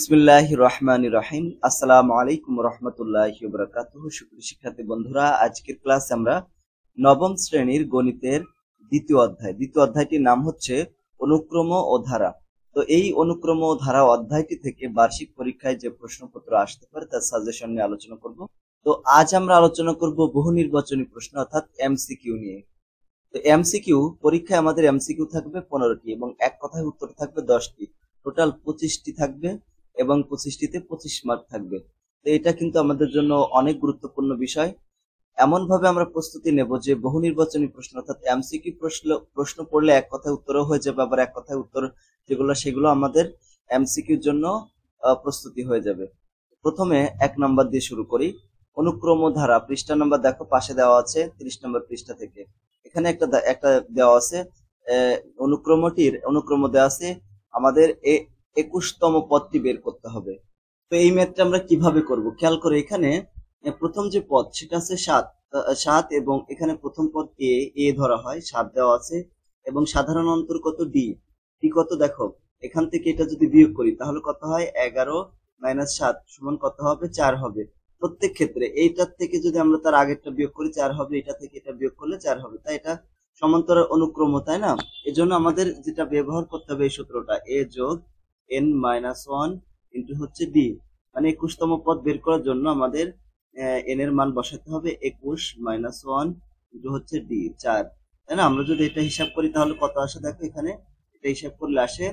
বিসমিল্লাহির রহমানির রহিম। আসসালামু আলাইকুম রহমতুল্লাহি ওয়া বারাকাতুহু। সুপ্রিয় শিক্ষার্থী বন্ধুরা, আজকের ক্লাসে আমরা নবম শ্রেণীর গণিতের দ্বিতীয় অধ্যায়টির নাম হচ্ছে অনুক্রম ও ধারা। তো এই অনুক্রম ও ধারা অধ্যায়টি থেকে বার্ষিক পরীক্ষায় যে প্রশ্নপত্র আসতে পারে তার সাজেশন নিয়ে আলোচনা করব। তো আজ আমরা আলোচনা করব বহু নির্বাচনী প্রশ্ন অর্থাৎ এমসিকিউ নিয়ে। তো এমসিকিউ পরীক্ষায় আমাদের এমসিকিউ থাকবে 15টি এবং এক কথায় উত্তর থাকবে 10টি, টোটাল 25টি থাকবে এবং 25টিতে 25 মার্ক থাকবে। তো এটা কিন্তু আমাদের জন্য অনেক গুরুত্বপূর্ণ বিষয়। এমন ভাবে আমরা প্রস্তুতি নেব যে বহু নির্বাচনী প্রশ্ন অর্থাৎ এমসিকিউ প্রশ্ন পড়লে এক কথায় উত্তরও হয়ে যাবে, আবার এক কথায় উত্তর সেগুলো আমাদের এমসিকিউর জন্য প্রস্তুতি হয়ে যাবে। প্রথমে 1 নম্বর দিয়ে শুরু করি। অনুক্রম ধারা, পৃষ্ঠা নম্বর দেখো পাশে দেওয়া আছে 30 নম্বর পৃষ্ঠা থেকে। এখানে একটা দেওয়া আছে, অনুক্রম দেওয়া আছে আমাদের 21তম পদটি বের করতে হবে। তো এই ম্যাথটা আমরা কিভাবে করব খেয়াল করে, এখানে প্রথম যে পদ সেটা আছে 7 এবং এখানে প্রথম পদ এ ধরা হয়, 7 দেওয়া আছে এবং সাধারণ অন্তর কত ডি কত দেখো, এখান থেকে এটা যদি বিয়োগ করি তাহলে কত হয়, 11 - 7 সমান কত হবে, 4 হবে। প্রত্যেক ক্ষেত্রে এইটার থেকে যদি আমরা তার আগেরটা বিয়োগ করি 4 হবে, এটা থেকে এটা বিয়োগ করলে 4 হবে, তাই এটা সমান্তরাল অনুক্রম, তাই না? এজন্য আমাদের যেটা ব্যবহার করতে হবে এই সূত্রটা, a যোগ n-1 ইন্টু হচ্ছে d, মানে 21তম পদ বের করার জন্য আমাদের n এর মান বসাতে হবে 21 - 1 ইন্টু হচ্ছে d 4, তাই না? আমরা যদি এটা হিসাব করি তাহলে কত আসে দেখো, এখানে এটা হিসাব করলে আসে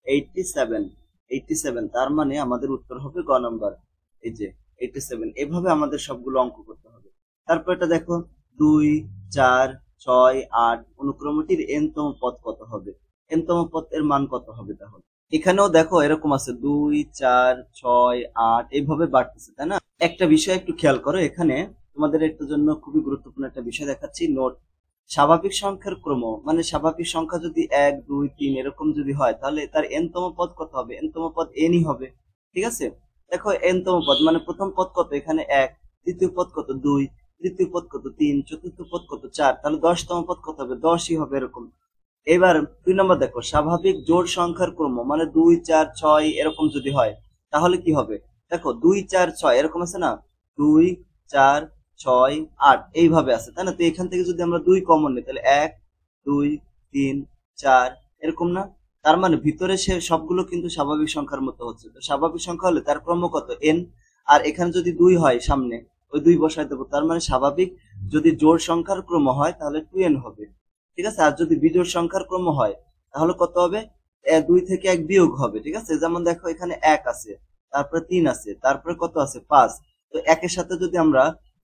87, তার মানে আমাদের উত্তর হবে গ নাম্বার, এই যে 87। এভাবে আমাদের সবগুলো অঙ্ক করতে হবে। তারপর এটা দেখো 2, 4, 6, 8 অনুক্রমটির n তম পদ কত হবে, n তম পদ এর মান কত হবে? তাহলে এখানেও দেখো এরকম আছে 2, 4, 6, 8 এইভাবে বাড়তেছে, তাই না? একটা বিষয় একটু খেয়াল করো, এখানে তোমাদের একটু জন্য খুবই গুরুত্বপূর্ণ একটা বিষয় দেখাচ্ছি, নোট। স্বাভাবিক সংখ্যার ক্রম, মানে স্বাভাবিক সংখ্যা যদি 1, 2, 3 এরকম যদি হয় তাহলে তার n তম পদ কত হবে, n তম পদ nই হবে, ঠিক আছে? দেখো n তম পদ মানে প্রথম পদ কত, এখানে 1, দ্বিতীয় পদ কত 2, তৃতীয় পদ কত 3, চতুর্থ পদ কত 4, তাহলে 10তম পদ কত হবে, 10ই হবে এরকম। এবার 2 নম্বর দেখো, স্বাভাবিক জোড় সংখ্যার ক্রম মানে 2, 4, 6 এরকম যদি হয় তাহলে কি হবে, দেখো 2, 4, 6 এরকম আছে না, 2, 4, 6, 8 এইভাবে আছে, তাই না? তো এখান থেকে যদি আমরা 2 কমন নিই তাহলে 1, 2, 3, 4 এরকম না? তার মানে ভিতরে সে সবগুলো কিন্তু স্বাভাবিক সংখ্যার মতো হচ্ছে। তো স্বাভাবিক সংখ্যা হলে তার ক্রম কত, n, আর এখানে যদি 2 হয় সামনে ওই 2 বসাই দেবো, তার মানে স্বাভাবিক যদি জোড় সংখ্যার ক্রম হয় তাহলে 2n হবে, ঠিক আছে? আর যদি বিজোড় সংখ্যার ক্রম হয় তাহলে কত হবে, 2 থেকে 1 বিয়োগ হবে, ঠিক আছে? যেমন দেখো এখানে 1 আছে, তারপরে 3 আছে, তারপরে কত আছে 5। তো 1 এর সাথে যদি আমরা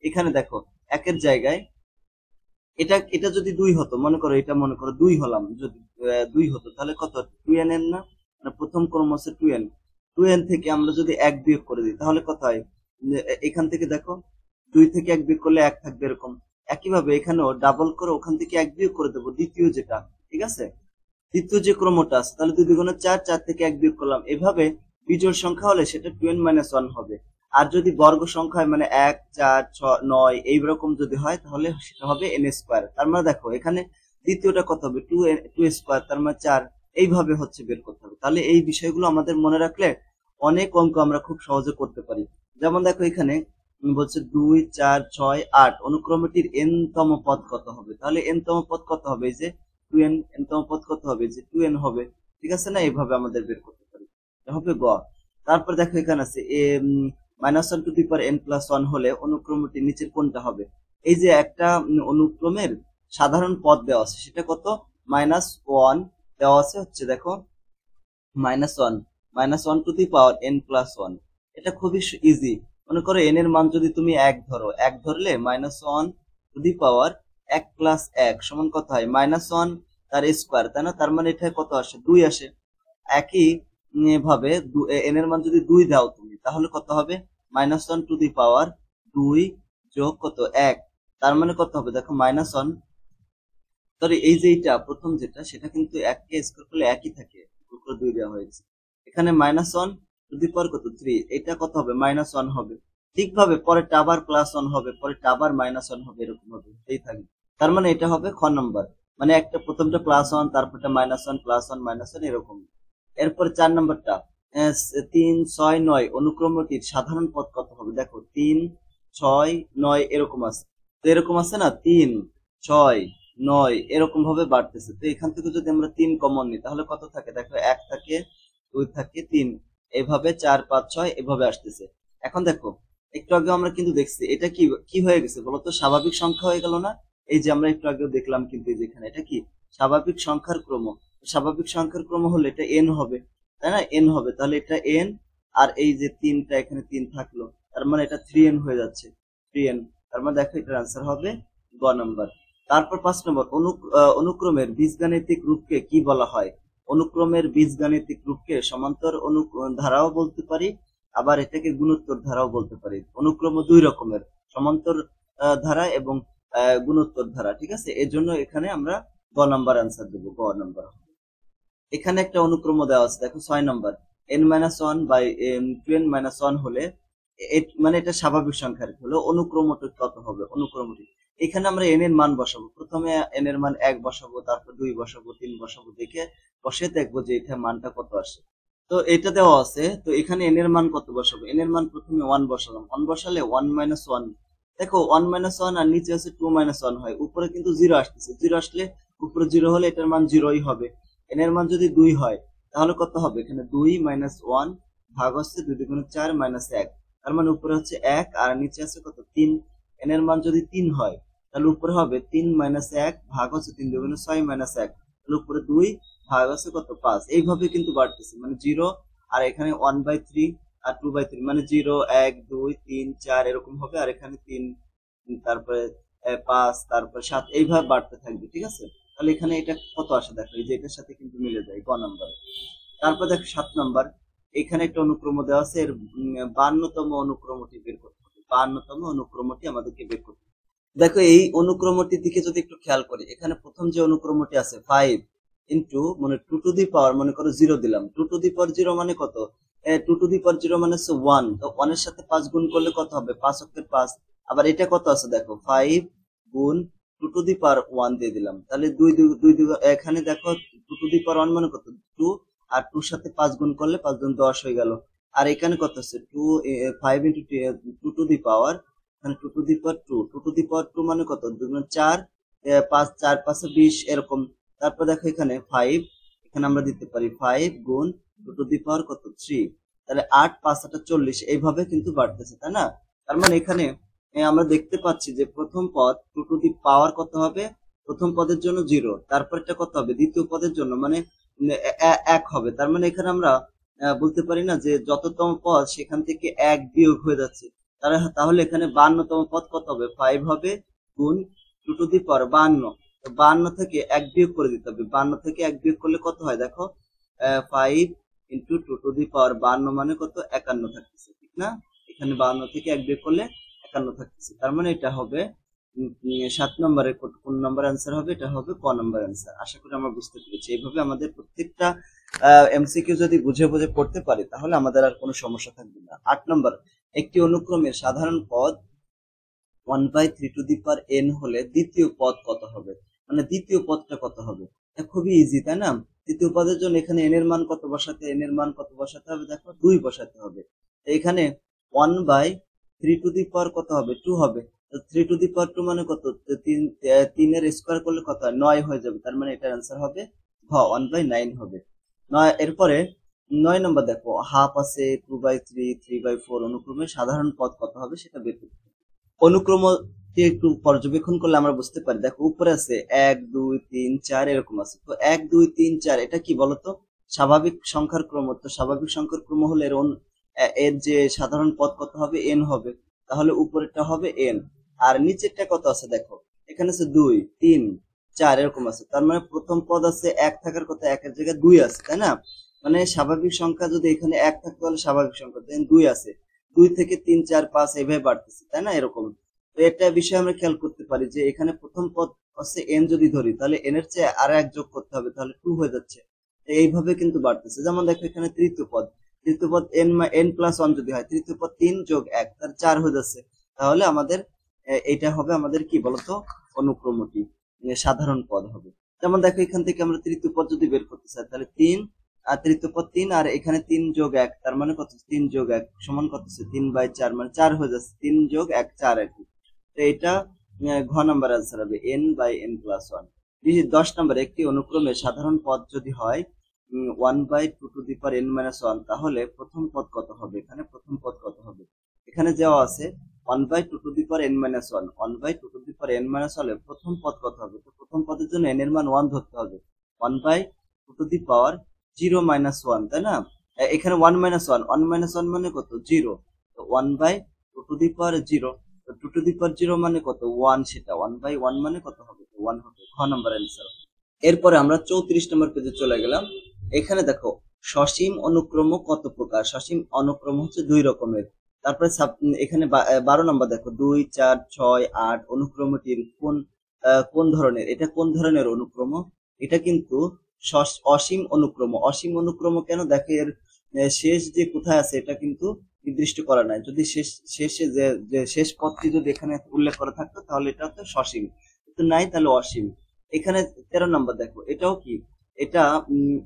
এখানে দেখো 1 এর জায়গায় এটা যদি 2 হতো, মনে করো এটা মনে করো 2 হলাম, যদি 2 হতো তাহলে কত 2n না, মানে প্রথম ক্রম হচ্ছে 2n থেকে আমরা যদি 1 বিয়োগ করে দিই তাহলে কত হয়, এখান থেকে দেখো 2 থেকে 1 বিয়োগ করলে 1 থাকবে এরকম। একইভাবে এখানেও ডাবল করে ওখান থেকে 1 বিয়োগ করে দেবো দ্বিতীয় যেটা, ঠিক আছে? দ্বিতীয় যে ক্রমটা আছে তাহলে 2 2 4, 4 থেকে 1 বিয়োগ করলাম। এভাবে বিজোড় সংখ্যা হলে সেটা 2n - 1 হবে। আর যদি বর্গ সংখ্যা হয় মানে 1, 4, 6, 9 এইরকম যদি হয় তাহলে সেটা হবে n স্কয়ার। তার মানে দেখো এখানে দ্বিতীয়টা কত হবে, 2 স্কয়ার, তার মানে 4। এইভাবে হচ্ছে বের করতে হবে। তাহলে এই বিষয়গুলো আমাদের মনে রাখলে অনেক অঙ্ক আমরা খুব সহজে করতে পারি। যেমন দেখো এখানে বলছে 2, 4, 6, 8 অনুক্রমটির n তম পদ কত হবে, তাহলে n তম পদ কত হবে, এই যে 2n, n তম পদ কত হবে, যে 2n হবে, ঠিক আছে না? এইভাবে আমাদের বের করতে পারি, এটা হবে গ। তারপর দেখো এখানে আছে -1 হলে অনুক্রমটি নিচের কোনটা হবে? এই যে একটা অনুক্রমের সাধারণ পদ দেওয়া আছে সেটা কত, -1 দেওয়া আছে, হচ্ছে দেখো -1 এটা খুবই ইজি। মনে করো n এর মান যদি তুমি 1 ধরো, 1 ধরলে -1 সমান কত হয়, -1 তার স্কয়ার, তাই না? তার মানে এটা কত আসে, 2 আসে। একই ভাবে n এর মান যদি 2 দাও তুমি তাহলে কত হবে, -1 যোগ কত 1, তার মানে কত হবে দেখো -1, সরি এই যে এটা প্রথম যেটা সেটা কিন্তু 1 কে স্কয়ার করলে একই থাকে, 2 দেওয়া হয়েছে। এখানে -1 কত 3, এটা কত হবে, -1 হবে। ঠিকভাবে পরেরটা আবার +1 হবে, পরেরটা আবার -1 হবে, এরকম হবে, এই থাকবে। তার মানে এটা হবে খ নাম্বার, মানে একটা প্রথমটা +1, তারপরটা -1, +1, -1 এরকম। এরপর 4 নাম্বারটা 3 6 9 অনুক্রমটির সাধারণ পদ কত হবে? দেখো 3 6 9 এরকম আছে, তো এরকম আছে না, 3 6 9 এরকম ভাবে বাড়তেছে। তো এখান থেকে যদি আমরা 3 কমন নিই তাহলে কত থাকে? দেখো 1 থাকে, 2 থাকে, 3, এভাবে 4 5 6 এভাবে আসতেছে। এখন দেখো একটু আগে আমরা কিন্তু দেখছি এটা কি কি হয়ে গেছে বলতো? স্বাভাবিক সংখ্যা হয়ে গেল না? এই যে আমরা একটু আগেও দেখলাম কিন্তু এই যে এখানে এটা কি স্বাভাবিক সংখ্যার ক্রম। স্বাভাবিক সংখ্যার ক্রম হলে এটা n হবে, তাই না? n হবে, তাহলে এটা n, আর এই যে 3টা এখানে 3 থাকলো, তার মানে এটা 3n হয়ে যাচ্ছে, 3n। তার মানে দেখো এটার आंसर হবে গ নাম্বার। তারপর 5 নম্বর, অনুক্রমের বীজগাণিতিক রূপকে কি বলা হয়? অনুক্রমের বীজগাণিতিক রূপকে সমান্তর ধারাও বলতে পারি, আবার এটাকে গুণোত্তর ধারাও বলতে পারি। অনুক্রম দুই রকমের, সমান্তর ধারা এবং গুণোত্তর ধারা, ঠিক আছে? এর জন্য এখানে আমরা গ নাম্বার आंसर দেব, গ নাম্বার। এখানে একটা অনুক্রম দেওয়া আছে, দেখো 6 নাম্বার, n-1 বাই 2n-1 হলে মানে এটা স্বাভাবিক সংখ্যার হলো অনুক্রমটি কত হবে? অনুক্রমটি এখানে আমরা n এর মান বসাবো, প্রথমে n এর মান 1 বসাবো, তারপর 2 বসাবো, 3 বসাবো, দেখে বসে দেখবো যে এটা মানটা কত আসে। তো এটা দেওয়া আছে, তো এখানে n এর মান কত বসাবো? n এর মান প্রথমে 1 বসালাম, 1 বসালে 1-1, দেখো 1-1 আর নিচে আছে 2-1 হয়, উপরে কিন্তু 0 আসতেছে, 0 আসলে উপরে 0 হলে এটার মান 0ই হবে। n এর মান যদি 2 হয় তাহলে কত হবে? এখানে 2-1 ভাগ হচ্ছে 2 দুগুণে 4 মাইনাস 1, তার মানে উপরে হচ্ছে 1 আর নিচে আছে কত? 3। n এর মান যদি 3 হয় তাহলে উপরে হবে 3 মাইনাস 1 ভাগ হচ্ছে 3 দুগুণে 6 মাইনাস 1, তাহলে উপরে 2 ভাগ হচ্ছে কত? 5। এইভাবে কিন্তু বাড়তেছে, মানে 0 আর এখানে 1/3 আর 2/3, মানে 0 1 2 3 4 এরকম হবে, আর এখানে 3, তারপরে 5, তারপরে 7, এইভাবে বাড়তে থাকবে, ঠিক আছে? তাহলে এখানে এটা কত আসে? দেখো এই যে এটার সাথে কিন্তু মিলে যায়, গ নাম্বার। তারপর দেখো 7 নাম্বার, এখানে একটা অনুক্রম দেওয়া আছে, এর 52তম অনুক্রমটি বের করতে হবে, 52তম অনুক্রমটি আমাদেরকে বের করতে হবে। দেখো এই অনুক্রমটির দিকে যদি একটু খেয়াল করি, এখানে প্রথম যে অনুক্রমটি আছে 5 ইন্টু মানে 2 টু দি পাওয়ার, মনে করো 0 দিলাম, 2 টু দি পাওয়ার 0 মানে কত? 2 টু দি পাওয়ার 0 মানে হচ্ছে 1, তো 1 এর সাথে 5 গুণ করলে কত হবে? 5 অক্ষের 5। আবার এটা কত আছে দেখো, 5 গুণ 2 টু দি পাওয়ার 1 দিয়ে দিলাম, তাহলে 2 এখানে দেখো 2 টু দি পাওয়ার 1 মানে কত? 2, আর 2 এর সাথে 5 গুণ করলে 5 গুণ 10 হয়ে গেল। আর এখানে কত আছে? 5 ইন্টু 2 টু দি পাওয়ার, এখানে 2 two the power 2, 2 two the পাওয়ার 2 মানে কত? 2 গুণ 4, 5 4 5 20 এরকম। তারপর দেখো এখানে 5, এখানে আমরা দিতে পারি 5 গুণ 2 টু দি পাওয়ার কত? 3, তাহলে 8 5 8 40, এইভাবে কিন্তু বাড়তেছে, তাই না? তার মানে এখানে আমরা দেখতে পাচ্ছি যে প্রথম পদ 2 টু দি পাওয়ার কত হবে? প্রথম পদের জন্য 0, তারপর এটা কত হবে? দ্বিতীয় পদের জন্য মানে 1 হবে। তার মানে এখানে আমরা বলতে পারি না যে যততম পদ সেখান থেকে 1 বিয়োগ হয়ে যাচ্ছে, তাহলে এখানে 52তম পদ কত হবে? 5 হবে গুণ 2 টু দি পাওয়ার 52, তো 52 থেকে 1 বিয়োগ করে দিতে হবে, 52 থেকে 1 বিয়োগ করলে কত হয়? দেখো 5 ইন্টু 2 টু দি পাওয়ার 52 মানে কত? 51 থাকতেছে, ঠিক না? এখানে 52 থেকে 1 বিয়োগ করলে 51 থাকতেছে, তার মানে এটা হবে 7 নম্বরের কোন নম্বর आंसर হবে? এটা হবে ক নম্বর आंसर। আশা করি আমরা বুঝতে পেরেছি। এইভাবে আমাদের প্রত্যেকটা এমসিকিউ যদি বুঝে বুঝে পড়তে পারি তাহলে আমাদের আর কোনো সমস্যা থাকবে না। 8 নম্বর, একটি অনুক্রমের সাধারণ পদ 1/3 টু দি পাওয়ার n হলে দ্বিতীয় পদ কত হবে? মানে দ্বিতীয় পদটা কত হবে? এটা খুবই ইজি, তাই না? দ্বিতীয় পদের জন্য এখানে n এর মান কত বসাতে? n এর মান কত বসাতে হবে? দেখো 2 বসাতে হবে। এখানে 1/3 টু দি পাওয়ার কত হবে? 2 হবে। তো 3 টু দি পাওয়ার 2 মানে কত? 3 এর স্কয়ার করলে কত হয়? 9 হয়ে যাবে। তার মানে এটার आंसर হবে ঘ, 1/9 হবে। 9 এরপরে 9 নম্বর দেখো, হাফ আছে, 2/3 3/4 অনুক্রমে সাধারণ পদ কত হবে সেটা বের করতে হবে। অনুক্রমকে একটু পর্যবেক্ষণ করলে আমরা বুঝতে পারি, দেখো উপরে আছে 1 2 3 4 এরকম আছে, তো 1 2 3 4 এটা কি বলতো? স্বাভাবিক সংখ্যার ক্রম। তো স্বাভাবিক সংখ্যার ক্রম হলে এর যে সাধারণ পদ কত হবে? n হবে, তাহলে উপরেরটা হবে n, আর নিচেরটা কত আছে দেখো, এখানে আছে 2 3 4 এরকম আছে, তার মানে প্রথম পদ আছে 1 থাকার কথা, 1 এর জায়গায় 2 আছে, তাই না? মানে স্বাভাবিক সংখ্যা যদি এখানে 1 থাকতে হলে স্বাভাবিক সংখ্যা, দেন 2 আছে, 2 থেকে 3 4 5 এইভাবে বাড়তেছে, তাই না? এরকম। তো একটা বিষয় আমরা খেয়াল করতে পারি যে এখানে প্রথম পদ হচ্ছে n যদি ধরি তাহলে n এর চেয়ে আরো 1 যোগ করতে হবে, তাহলে 2 হয়ে যাচ্ছে। তো এইভাবে কিন্তু বাড়তেছে। যেমন দেখো এখানে তৃতীয় পদ, তৃতীয় পদ n প্লাস 1 যদি হয়, তৃতীয় পদ 3 যোগ 1 তার 4 হয়ে যাচ্ছে। তাহলে আমাদের এইটা হবে আমাদের কি বলতো? অনুক্রমটি সাধারণ পদ হবে। যেমন দেখো এখান থেকে আমরা তৃতীয় পদ যদি বের করতে চাই তাহলে 3 আর তৃতীয় পদ 3, আর এখানে 3 যোগ 1 তার মানে কত, 3 যোগ 1 সমান কত, 3/4 মানে 4 হয়ে যাচ্ছে, 3 যোগ 1 4 আর কি। তো এটা ঘ নাম্বার आंसर হবে n/n+1। 10 নাম্বার, একটি অনুক্রমে সাধারণ পদ যদি হয় 1/2n-1, তাহলে প্রথম পদ কত হবে? এখানে প্রথম পদ কত হবে? এখানে দেওয়া আছে 1/2n-1, 1/2n-1 হলে প্রথম পদ কত হবে? তো প্রথম পদের জন্য n এর মান 1 ধরতে হবে, 1/2(0-1), তাই না? এখানে 1-1 মানে কত, 0। তো 1/2(0), তো 2^0 মানে কত, 1, সেটা 1/1 মানে কত হবে, 1 হবে। খ নাম্বার অ্যান্সার। এরপরে আমরা 34 নম্বর পেজে চলে গেলাম। এখানে দেখো সসীম অনুক্রম কত প্রকার? সসীম অনুক্রম হচ্ছে 2 রকমের। তারপরে এখানে 12 নম্বর দেখো, 2, 4, 6, 8 অনুক্রমটির কোন ধরনের? এটা কোন ধরনের অনুক্রম? এটা কিন্তু অসীম অনুক্রম। অসীম অনুক্রম কেন? দেখো এর শেষ যে কোথায় আছে এটা কিন্তু নির্দিষ্ট করা নাই। যদি শেষে যে শেষ পদটি যদি এখানে উল্লেখ করা থাকতো তাহলে এটা হতো সসীম, কিন্তু নাই, তাহলে অসীম। এখানে 13 নম্বর দেখো, এটাও কি,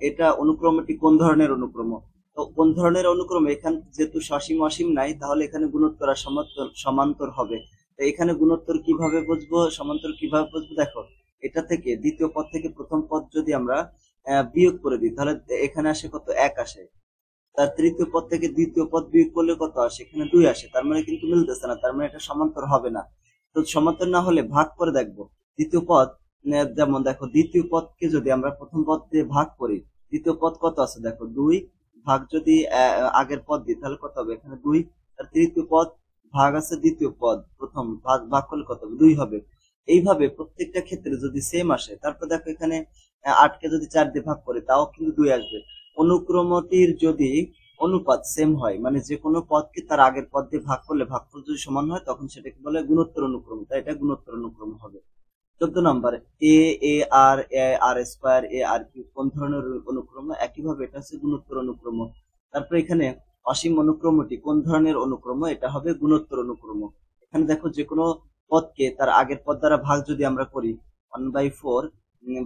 এটা অনুক্রমটি কোন ধরনের অনুক্রম? তো কোন ধরনের অনুক্রম, এখানে যেহেতু সসীম অসীম নাই, তাহলে এখানে গুণোত্তর আর সমান্তর হবে। তো এখানে গুণোত্তর কিভাবে বুঝবো, সমান্তর কিভাবে বুঝবো? দেখো এটা থেকে দ্বিতীয় পদ থেকে প্রথম পদ যদি আমরা বিয়োগ করে দিই, তাহলে এখানে আসে কত, 1 আসে। তার তৃতীয় পদ থেকে দ্বিতীয় পদ বিয়োগ করলে কত আসে? এখানে 2 আসে। তার মানে কিন্তু মিলতেছে না, তার মানে এটা সমান্তর হবে না। তো সমান্তর না হলে ভাগ করে দেখবো দ্বিতীয় পদ। যেমন দেখো দ্বিতীয় পদকে যদি আমরা প্রথম পদ দিয়ে ভাগ করি, দ্বিতীয় পদ কত আছে দেখো, 2 ভাগ যদি আগের পদ দিই তাহলে কত হবে, এখানে 2। আর তৃতীয় পদ ভাগ আছে দ্বিতীয় পদ, প্রথম ভাগ করলে কত হবে, 2 হবে। এইভাবে প্রত্যেকটা ক্ষেত্রে যদি সেম আসে, তারপর দেখো এখানে 8 কে যদি 4 দিয়ে ভাগ করি তাও কিন্তু 2 আসবে। অনুক্রমটির যদি অনুপাত সেম হয়, মানে যে কোনো পদকে তার আগের পদ দিয়ে ভাগ করলে ভাগফল যদি সমান হয়, তখন সেটাকে বলে গুণোত্তর অনুক্রম। তাই এটা গুণোত্তর অনুক্রম হবে। 14 নম্বর, a r কোন ধরনের অনুক্রম? একইভাবে এটা হচ্ছে গুণোত্তর অনুক্রম। তারপর এখানে অসীম অনুক্রমটি কোন ধরনের অনুক্রম? এটা হবে গুণোত্তর অনুক্রম। এখানে দেখো যে কোনো পদকে তার আগের পদ দ্বারা ভাগ যদি আমরা করি, 1/4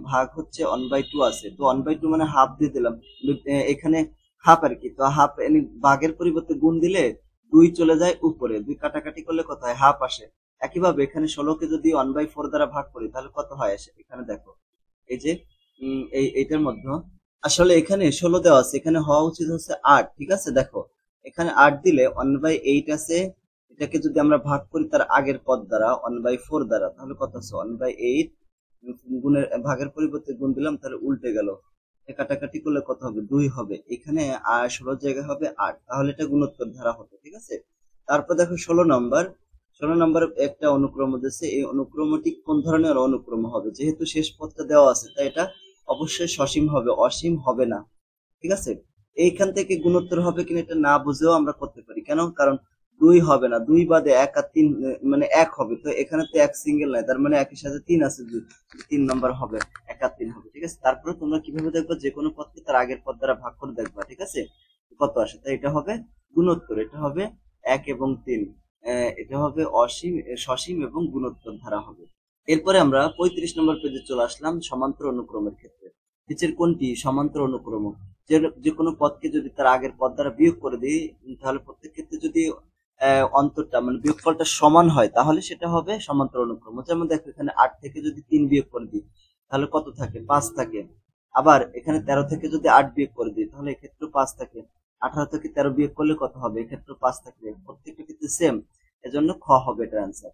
ভাগ হচ্ছে 1/2 আছে, তো 1/2 মানে হাফ দিয়ে দিলাম, এখানে হাফ আর কি। তো হাফ ভাগের পরিবর্তে গুণ দিলে 2 চলে যায় উপরে, 2 কাটাকাটি করলে কত হয়, হাফ আসে। একইভাবে এখানে 16কে যদি 1/4 দ্বারা ভাগ করি তাহলে কত হয় আসে? এখানে দেখো এই যে এইটার মধ্যে আসলে এখানে 16 দেওয়া আছে, এখানে হওয়া উচিত হচ্ছে 8, ঠিক আছে? দেখো এখানে 8 দিলে 1/8 আছে, এটাকে যদি আমরা ভাগ করি তার আগের পদ দ্বারা 1/4 দ্বারা, তাহলে কত আছে, 1/8 গুণের ভাগের পরিবর্তে গুণ দিলাম, তাহলে উল্টে গেল, কাটাকাটি করলে কত হবে, 2 হবে। এখানে 16 জায়গায় হবে 8, তাহলে এটা গুণোত্তর ধারা হবে, ঠিক আছে? তারপর দেখো 16 নম্বর একটা অনুক্রম দিচ্ছে, এই অনুক্রমটি কোন ধরনের অনুক্রম হবে? যেহেতু শেষ পদটা দেওয়া আছে তাই এটা অবশ্যই সসীম হবে, অসীম হবে না, ঠিক আছে? এইখান থেকে গুণোত্তর হবে কিনা এটা না বুঝেও আমরা করতে পারি। কেন? কারণ 2 হবে না, 2 বাদে 1 আর 3 মানে 1 হবে। তো এখানে তো 1 সিঙ্গেল নাই, তার মানে 1 এর সাথে 3 আছে, 3 নাম্বার হবে, 1 আর 3 হবে, ঠিক আছে? তারপরে তোমরা কিভাবে দেখবা, যে কোনো পদকে তার আগের পদ দ্বারা ভাগ করে দেখবা, ঠিক আছে, কত আসে। তাই এটা হবে গুণোত্তর, এটা হবে 1 এবং 3, এটা হবে অসীম, সসীম এবং গুণোত্তর ধারা হবে। এরপরে আমরা 35 নম্বর পেজে চলে আসলাম, সমান্তর অনুক্রমের ক্ষেত্রে। নিচের কোনটি সমান্তর অনুক্রম? যে কোনো পদকে যদি তার আগের পদ দ্বারা বিয়োগ করে দিই, তাহলে প্রত্যেক ক্ষেত্রে যদি অন্তরটা মানে বিয়োগফলটা সমান হয় তাহলে সেটা হবে সমান্তর অনুক্রম। যেমন দেখো এখানে 8 থেকে যদি 3 বিয়োগ করে দিই তাহলে কত থাকে, 5 থাকে। আবার এখানে 13 থেকে যদি 8 বিয়োগ করে দিই তাহলে এক্ষেত্রে 5 থাকে। 18 থেকে 13 বিয়োগ করলে কত হবে, এক্ষেত্রে 5 থাকবে। প্রত্যেকটা ক্ষেত্রে সেম, এজন্য খ হবে এটার অ্যান্সার।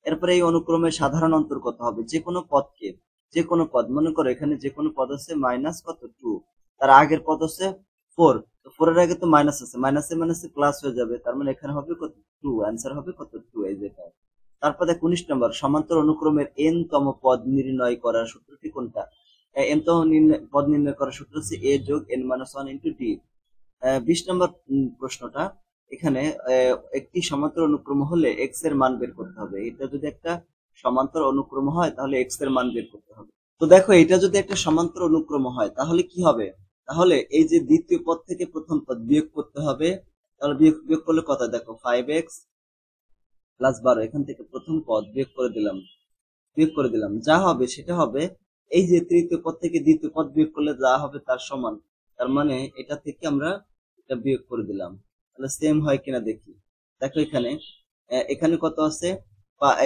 এরপরে এই অনুক্রমের সাধারণ অন্তর কত হবে? যে কোনো পদকে, যে কোনো পদ, মনে করো এখানে যে কোনো পদ আছে মাইনাস কত 2, তার আগের পদ আছে 4, তো 4 এর আগে তো মাইনাস আছে, মাইনাসে মাইনাসে প্লাস হয়ে যাবে, তার মানে এখানে হবে কত, 2, অ্যান্সার হবে কত, 2, এই যেটা। তারপর দেখ 19 নম্বর, সমান্তর অনুক্রমের n তম পদ নির্ণয় করার সূত্রটি কোনটা? n তম পদ নির্ণয় করার সূত্র হচ্ছে a যোগ n-1 ইন্টু d। 20 নম্বর প্রশ্নটা, এখানে একটি সমান্তর অনুক্রম হলে x এর মান বের করতে হবে। এটা যদি একটা সমান্তর অনুক্রম হয় তাহলে x এর মান বের করতে হবে। তো দেখো এটা যদি একটা সমান্তর অনুক্রম হয় তাহলে কি হবে, তাহলে এই যে দ্বিতীয় পদ থেকে প্রথম পদ বিয়োগ করতে হবে, তাহলে বিয়োগ করলে কত, দেখো 5x প্লাস 12, এখান থেকে প্রথম পদ বিয়োগ করে দিলাম, যা হবে সেটা হবে এই যে তৃতীয় পদ থেকে দ্বিতীয় পদ বিয়োগ করলে যা হবে তার সমান, তার মানে এটা থেকে আমরা এটা বিয়োগ করে দিলাম, তাহলে সেম হয় কিনা দেখি। দেখো এখানে এখানে কত আছে,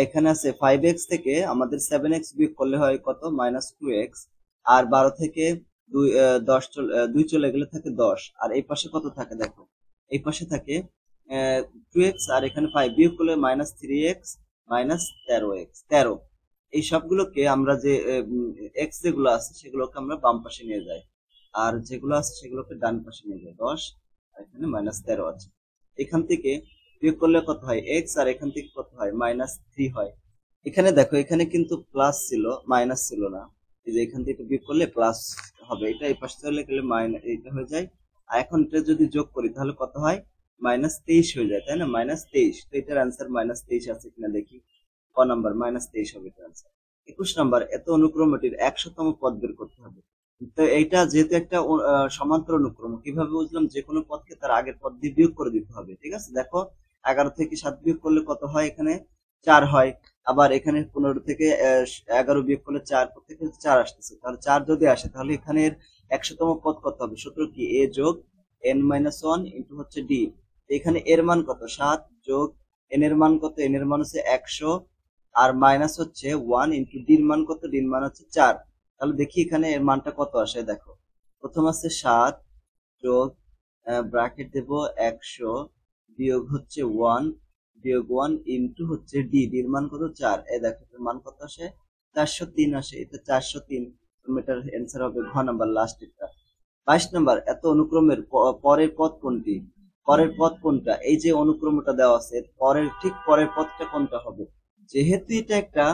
এখানে আছে 5x থেকে আমাদের 7x বিয়োগ করলে হয় কত, -2x। আর 12 থেকে 2 চলে গেলে থাকে 10। আর এই পাশে কত থাকে দেখো, এই পাশে থাকে 2x, আর এখানে 5 বিয়োগ করলে -3x -13x 13। এই সবগুলোকে আমরা যে এক্স যেগুলো আছে সেগুলোকে আমরা বাম পাশে নিয়ে যাই, আর যেগুলো আছে সেগুলোকে ডান পাশে নিয়ে যাই। 10 আর এখানে -13 আছে। এখান থেকে বিয়োগ করলে কত হয় এক্স, আর এখান থেকে কত হয় -3 হয়। এখানে দেখো এখানে কিন্তু প্লাস ছিল, মাইনাস ছিল না। এই যে এখান থেকে বিয়োগ করলে প্লাস হবে, এটা এই পাশে চলে গেলে মাইনাস এটা হয়ে যায়। আর এখন এটা যদি যোগ করি তাহলে কত হয়, -23 হয়ে যায়, তাই না? -23। তো এটার অ্যান্সার -23 আছে কিনা দেখি। ক নাম্বার, -23 হবে এটার অ্যান্সার। 21 নাম্বার, এত অনুক্রমটির 100তম পদ বের করতে হবে। তো এইটা যেহেতু একটা সমান্তর অনুক্রম, কিভাবে বুঝলাম, যে কোনো পদকে তার আগের পদ দিয়ে বিয়োগ করে দিতে হবে। ঠিক আছে, দেখো 11 থেকে 7 বিয়োগ করলে কত হয়, এখানে 4 হয়। আবার এখানে 15 থেকে 11 বিয়োগ করলে 4 থেকে 4 আসতেছে, তাহলে 4 যদি আসে তাহলে এখানে 100তম পদ কত হবে, সূত্র কি, a যোগ n-1 ইন্টু হচ্ছে d। এখানে এর মান কত, 7 যোগ n এর মান কত, n এর মান হচ্ছে 100, আর মাইনাস হচ্ছে 1 ইন্টু d এর মান কত, d এর মান হচ্ছে 4। তাহলে দেখি এখানে এর মানটা কত আসে, দেখো প্রথম আছে 7 যোগ ব্র্যাকেট দেব 100 বিয়োগ হচ্ছে 1 বিয়োগ 1 ইন্টু হচ্ছে d, d এর মান কত 4। এই দেখো এর মান কত আসে, 403 আসে। এটা 403, এটার অ্যান্সার হবে ঘ নাম্বার, লাস্ট এটা। 22 নাম্বার, এত অনুক্রমের পরের পদ কোনটি, পরের পদ কোনটা, এই যে অনুক্রমটা দেওয়া আছে পরের ঠিক পরের পদটা কোনটা হবে। যেহেতু এটা একটা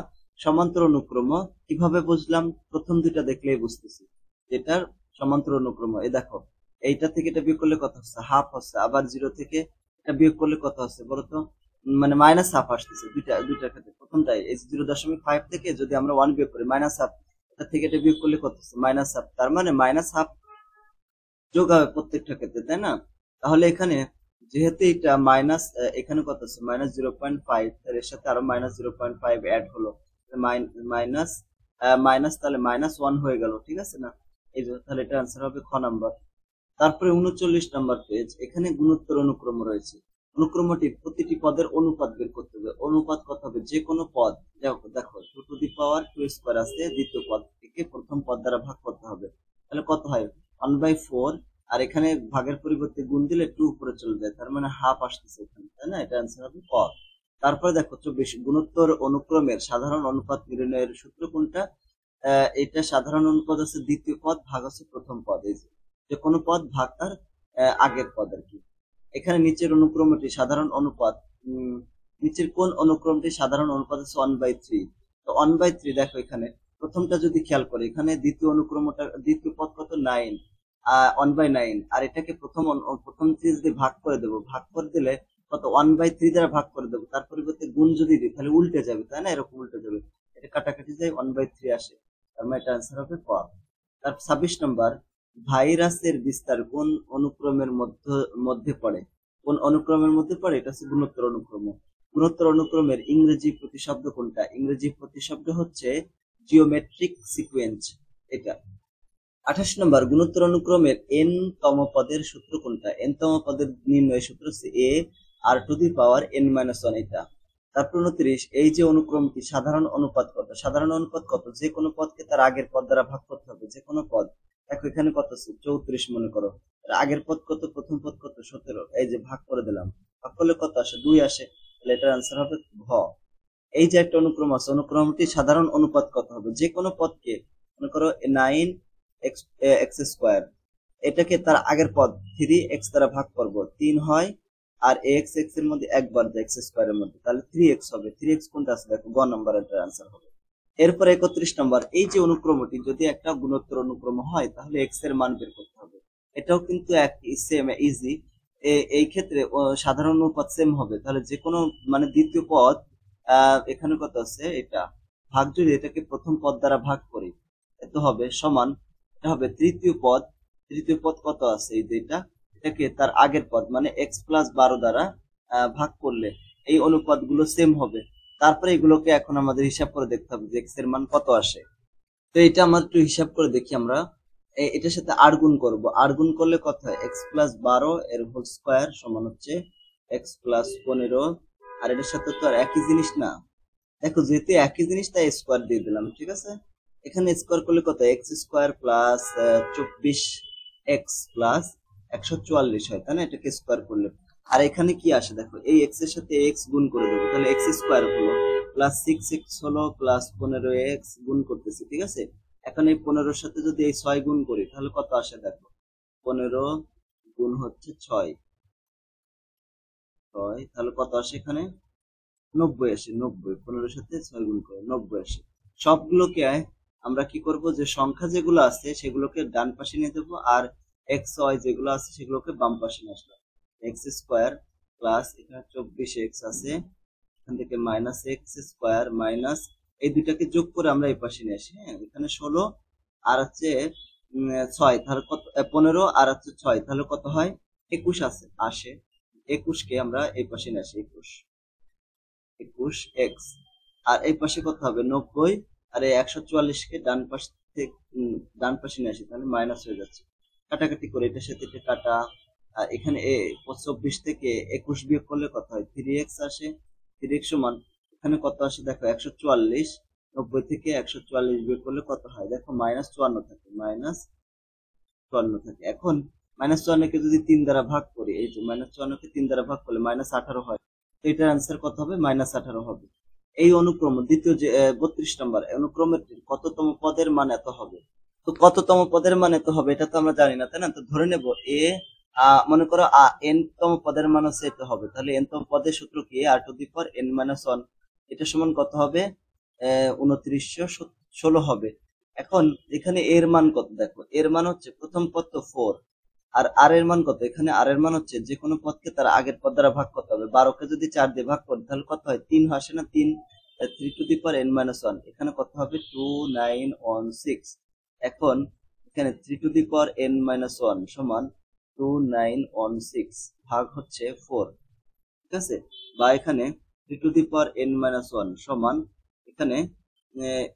সমান্তর অনুক্রম, কিভাবে বুঝলাম, প্রথম দুইটা দেখলেই বুঝতেছি যেটার সমান্তর অনুক্রম। এই দেখো এইটা থেকে এটা বিয়োগ করলে কত হচ্ছে, হাফ হচ্ছে। আবার 0 থেকে এটা বিয়োগ করলে কত হচ্ছে বলতো, মানে -হাফ আসতেছে। দুইটার ক্ষেত্রে প্রথমটাই এই 0.5 থেকে যদি আমরা 1 বিয়োগ করি -হাফ, এটা থেকে এটা বিয়োগ করলে কত হচ্ছে, -হাফ। তার মানে -হাফ যোগ হবে প্রত্যেকটা ক্ষেত্রে, তাই না? তাহলে এখানে যেহেতু এটা মাইনাস, এখানে কত আছে -0.5, এর সাথে আরো -0.5 অ্যাড হলো, মাইনাস মাইনাস, তাহলে -1 হয়ে গেল, ঠিক আছে না? এই যে তাহলে এটা आंसर হবে খ নাম্বার। তারপরে 39 নাম্বার পেজ, এখানে গুণোত্তর অনুক্রম রয়েছে। অনুক্রমটির প্রতিটি পদের অনুপাত বের করতে হবে। অনুপাত কত হবে, যে কোনো পদ, দেখো 2 টু দি পাওয়ার 2 স্কয়ার আছে, দ্বিতীয় পদ থেকে প্রথম পদ দ্বারা ভাগ করতে হবে। তাহলে কত হয়, 1/4। আর এখানে ভাগের পরিবর্তে গুণ দিলে 2 উপরে চলে যায়, তার মানে হাফ আসতেছে এখানে, তাই না? এটা आंसर হবে ক। তারপরে দেখো 24, গুণোত্তর অনুক্রমের সাধারণ অনুপাত নির্ণয়ের সূত্র কোনটা। এটা সাধারণ অনুপাত আছে দ্বিতীয় পদ ভাগ হচ্ছে প্রথম পদ। এই যে কোনো পদ ভাগ তার আগের পদ আর কি। এখানে নিচের অনুক্রমটি সাধারণ অনুপাত, নিচের কোন অনুক্রমটি সাধারণ অনুপাত আছে 1/3। তো 1/3 দেখো এখানে প্রথমটা যদি খেয়াল করি, এখানে দ্বিতীয় অনুক্রমটা, দ্বিতীয় পদ কত 9, 1/9। আর এটাকে প্রথম দিয়ে যদি ভাগ করে দেবো, ভাগ করে দিলে কত, 1/3 দ্বারা ভাগ করে দেবো, তার পরিবর্তে গুণ যদি দিই তাহলে উল্টে যাবে, তাই না? এরকম উল্টে যাবে, এটা কাটাকাটি যায় 1/3 আসে, তার মানে এটা आंसर হবে ক। তার 26 নম্বর, ভাইরাসের বিস্তার কোন অনুক্রমের মধ্যে পড়ে, কোন অনুক্রমের মধ্যে পড়ে, এটা হচ্ছে গুণোত্তর অনুক্রম। গুণোত্তর অনুক্রমের ইংরেজি প্রতিশব্দ কোনটা, ইংরেজি প্রতিশব্দ হচ্ছে জিওমেট্রিক সিকোয়েন্স, এটা। 28 নম্বর, গুণোত্তর অনুক্রমের n তম পদের সূত্র কোনটা, n তম পদের নির্ণয় সূত্র হচ্ছে a r to the power n-1, এটা। তারপর 29, এই যে অনুক্রমটি সাধারণ অনুপাত কত, সাধারণ অনুপাত কত, যে কোনো পদকে তার আগের পদ দ্বারা ভাগ করতে হবে, যে কোনো পদ। দেখো এখানে কত আছে 34 মনে করো, তার আগের পদ কত, প্রথম পদ কত 17, এই যে ভাগ করে দিলাম, ভাগ করলে কত আসে, 2 আসে, তাহলে এটার आंसर হবে ঘ। এই যে একটা অনুক্রম আছে, অনুক্রমটি সাধারণ অনুপাত কত হবে, যে কোনো পদকে মনে করো 9x², এটাকে তার আগের পদ 3x দ্বারা ভাগ করব, 3 হয়, আর x এর মধ্যে একবার যায় x² এর মধ্যে, তাহলে 3x হবে। 3x কোনটা আছে দেখো, গ নাম্বার, এটার आंसर হবে। এরপর 31 নম্বর, এই যে অনুক্রমটি যদি একটা গুণোত্তর অনুক্রম হয় তাহলে x এর মান বের করতে হবে। এটাও কিন্তু এক সেম ইজি। এই ক্ষেত্রে সাধারণ অনুপাত সেম হবে, তাহলে যে কোনো মানে দ্বিতীয় পদ, এখানে কত আছে, এটা ভাগ যদি এটাকে প্রথম পদ দ্বারা ভাগ করি, এত হবে সমান, এটা হবে তৃতীয় পদ। তৃতীয় পদ কত আছে, এই যে এটাকে তার আগের পদ মানে x+12 দ্বারা ভাগ করলে এই অনুপাত গুলো সেম হবে। তারপরে এগুলোকে এখন আমাদের হিসাব করে দেখতে হবে যে x এর মান কত আসে। তো এটা আমরা একটু হিসাব করে দেখি আমরা। এটার সাথে আর গুণ করবো, আর গুণ করলে কত হয়, x+12 এর হোল স্কোয়ার সমান হচ্ছে x+15। আর এটার সাথে তো আর একই জিনিস না, দেখো যেহেতু একই জিনিস তাই স্কোয়ার দিয়ে দিলাম, ঠিক আছে। এখানে স্কোয়ার করলে কত, x² প্লাস 24x প্লাস 144 হয়, তাই না, এটাকে স্কোয়ার করলে। আর এখানে কি আসে দেখো, এই x এর সাথে x গুণ করে দেবো, তাহলে x² হলো প্লাস 6x হলো প্লাস 15x গুণ করতেছি, ঠিক আছে। এখন এই 15-র সাথে যদি এই 6 গুণ করি তাহলে কত আসে দেখো, 15 গুণ হচ্ছে 6, তাহলে কত আসে এখানে, 90 আসে। 90, 15-র সাথে 6 গুণ করে 90 আসে। সবগুলোকে আমরা কি করব, যে সংখ্যা যেগুলো আছে সেগুলোকে ডান পাশে নিয়ে দেবো, আর এক্স ওয়াই যেগুলো আছে সেগুলোকে বাম পাশে নিয়ে আসলাম। x² প্লাস এখানে 24x আছে, এখান থেকে মাইনাস x² মাইনাস এই দুইটাকে যোগ করে আমরা এই পাশে নিয়ে আসি। হ্যাঁ, এখানে 16 আর হচ্ছে 6, তাহলে কত, 15 আর হচ্ছে 6, তাহলে কত হয়, 21 আসে। 21কে আমরা এই পাশে নিয়ে আসি, 21x। আর এই পাশে কত হবে, 90, আর এই 144কে ডান পাশ থেকে ডান পাশে নিয়ে আসি, তাহলে মাইনাস হয়ে যাচ্ছে। কাটাকাটি করে এটার সাথে এটা কাটা, আর এখানে 24 থেকে 21 বিয়োগ করলে কত হয়, 3x আসে। 3x সমান এখানে কত আসে দেখো, 144। 90 থেকে 144 বিয়োগ করলে কত হয় দেখো, -54 থাকে, -54 থাকে। এখন -54কে যদি 3 দ্বারা ভাগ করি, এই যে -54কে 3 দ্বারা ভাগ করলে -18 হয়, তো এটার অ্যান্সার কত হবে, -18 হবে। এই অনুক্রম দ্বিতীয় যে 32 নম্বর অনুক্রমের কততম পদের মান এত হবে। তো কততম পদের মান এত হবে এটা তো আমরা জানি না, তাই না। তো ধরে নেব এ, মনে করো n তম পদের মান হচ্ছে এত হবে, তাহলে n তম পদের সূত্র কি, r⁻n−1। এটা সমান কত হবে, 2916 হবে। এখন এখানে এর মান কত দেখো, এর মান হচ্ছে প্রথম পদ তো 4, আর আর এর মান কত, এখানে আর এর মান হচ্ছে যে কোনো পদকে তার আগের পদ দ্বারা ভাগ করতে হবে। 12কে যদি 4 দিয়ে ভাগ করি তাহলে কত হয়, 3 আসে না, 3n−1, এখানে কত হবে 2916। এখন এখানে 3n−1 সমান 2916 ভাগ হচ্ছে 4, ঠিক আছে। বা এখানে 3n−1 সমান এখানে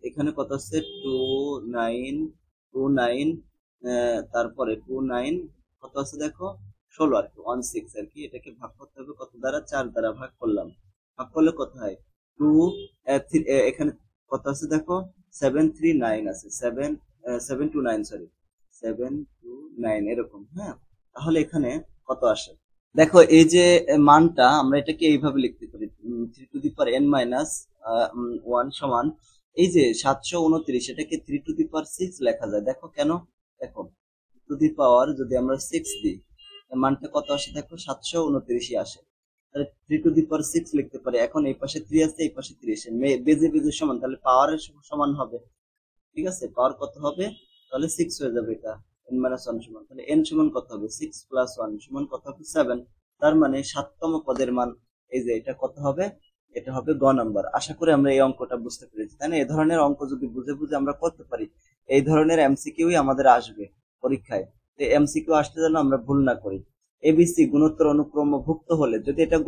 এখানে কত হচ্ছে 29, তারপরে 29 কত আছে দেখো, 16 আর কি, 16 আর কি। এটাকে ভাগ করতে হবে কত দ্বারা, 4 দ্বারা ভাগ করলাম। ভাগ করলে কত হয় 2, এখানে কত আছে দেখো, 739 আছে, 729, সরি 729 এরকম। হ্যাঁ, তাহলে এখানে কত আসে দেখো, এই যে মানটা আমরা এটাকে এইভাবে লিখতে পারি, 3n−1 সমান এই যে 729, এটাকে 3⁶ লেখা যায়। দেখো কেন, দেখো টু দি পাওয়ার যদি আমরা 6 দিই, মানটা কত আসে দেখো, 729 আসে। তাহলে 3⁶ লিখতে পারি। এখন এই পাশে 3 আছে, এই পাশে 3 আছে, বেজে বেজে সমান, তাহলে পাওয়ারের সমান হবে, ঠিক আছে। পাওয়ার কত হবে, তাহলে 6 হয়ে যাবে এটা, n−1 সমান, তাহলে n সমান কত হবে, 6 + 1 সমান কত হবে, 7। তার মানে 7তম পদের মান, এই যে এটা কত হবে, এটা হবে গ নাম্বার। আশা করি আমরা এই অঙ্কটা বুঝতে পেরেছি, তাই না। এই ধরনের অঙ্ক যদি বুঝে বুঝে আমরা করতে পারি, এই ধরনের এমসিকিউই আমাদের আসবে পরীক্ষায়। তো এমসিকিউ আসতে যেন আমরা ভুল না করি। এবিসি গুণোত্তর অনুক্রম ভুক্ত হলে, যদি এটা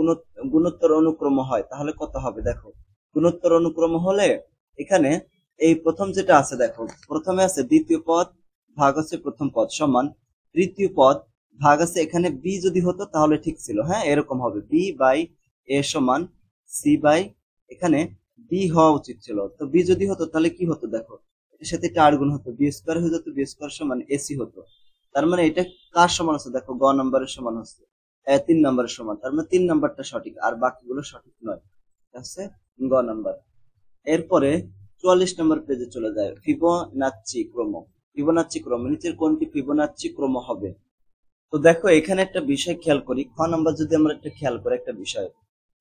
গুণোত্তর অনুক্রম হয় তাহলে কত হবে দেখো, গুণোত্তর অনুক্রম হলে এখানে এই প্রথম যেটা আছে দেখো, প্রথমে আছে দ্বিতীয় পদ ভাগ আছে প্রথম পদ সমান তৃতীয় পদ ভাগ আছে, এখানে বি যদি হতো তাহলে ঠিক ছিল। হ্যাঁ, এরকম হবে b/a সমান c/ এখানে বি হওয়া উচিত ছিল। তো বি যদি হতো তাহলে কি হতো দেখো, এর সাথে এটা আর গুণ হতো, b² হয়ে যেত, b² সমান ac হতো। তার মানে এটা কার সমান আছে দেখো, গ নাম্বারের সমান হচ্ছে, 3 নাম্বারের সমান। তার মানে 3 নাম্বারটা সঠিক, আর বাকিগুলো সঠিক নয়, আছে গ নাম্বার। এরপরে 44 নম্বর পেজে চলে যায়, ফিবোনাচ্চি ক্রম। ফিবোনাচ্চি ক্রম নিচের কোনটি ফিবোনাচ্চি ক্রম হবে। তো দেখো এখানে একটা বিষয় খেয়াল করি, খ নাম্বার যদি আমরা একটা খেয়াল করি একটা বিষয়,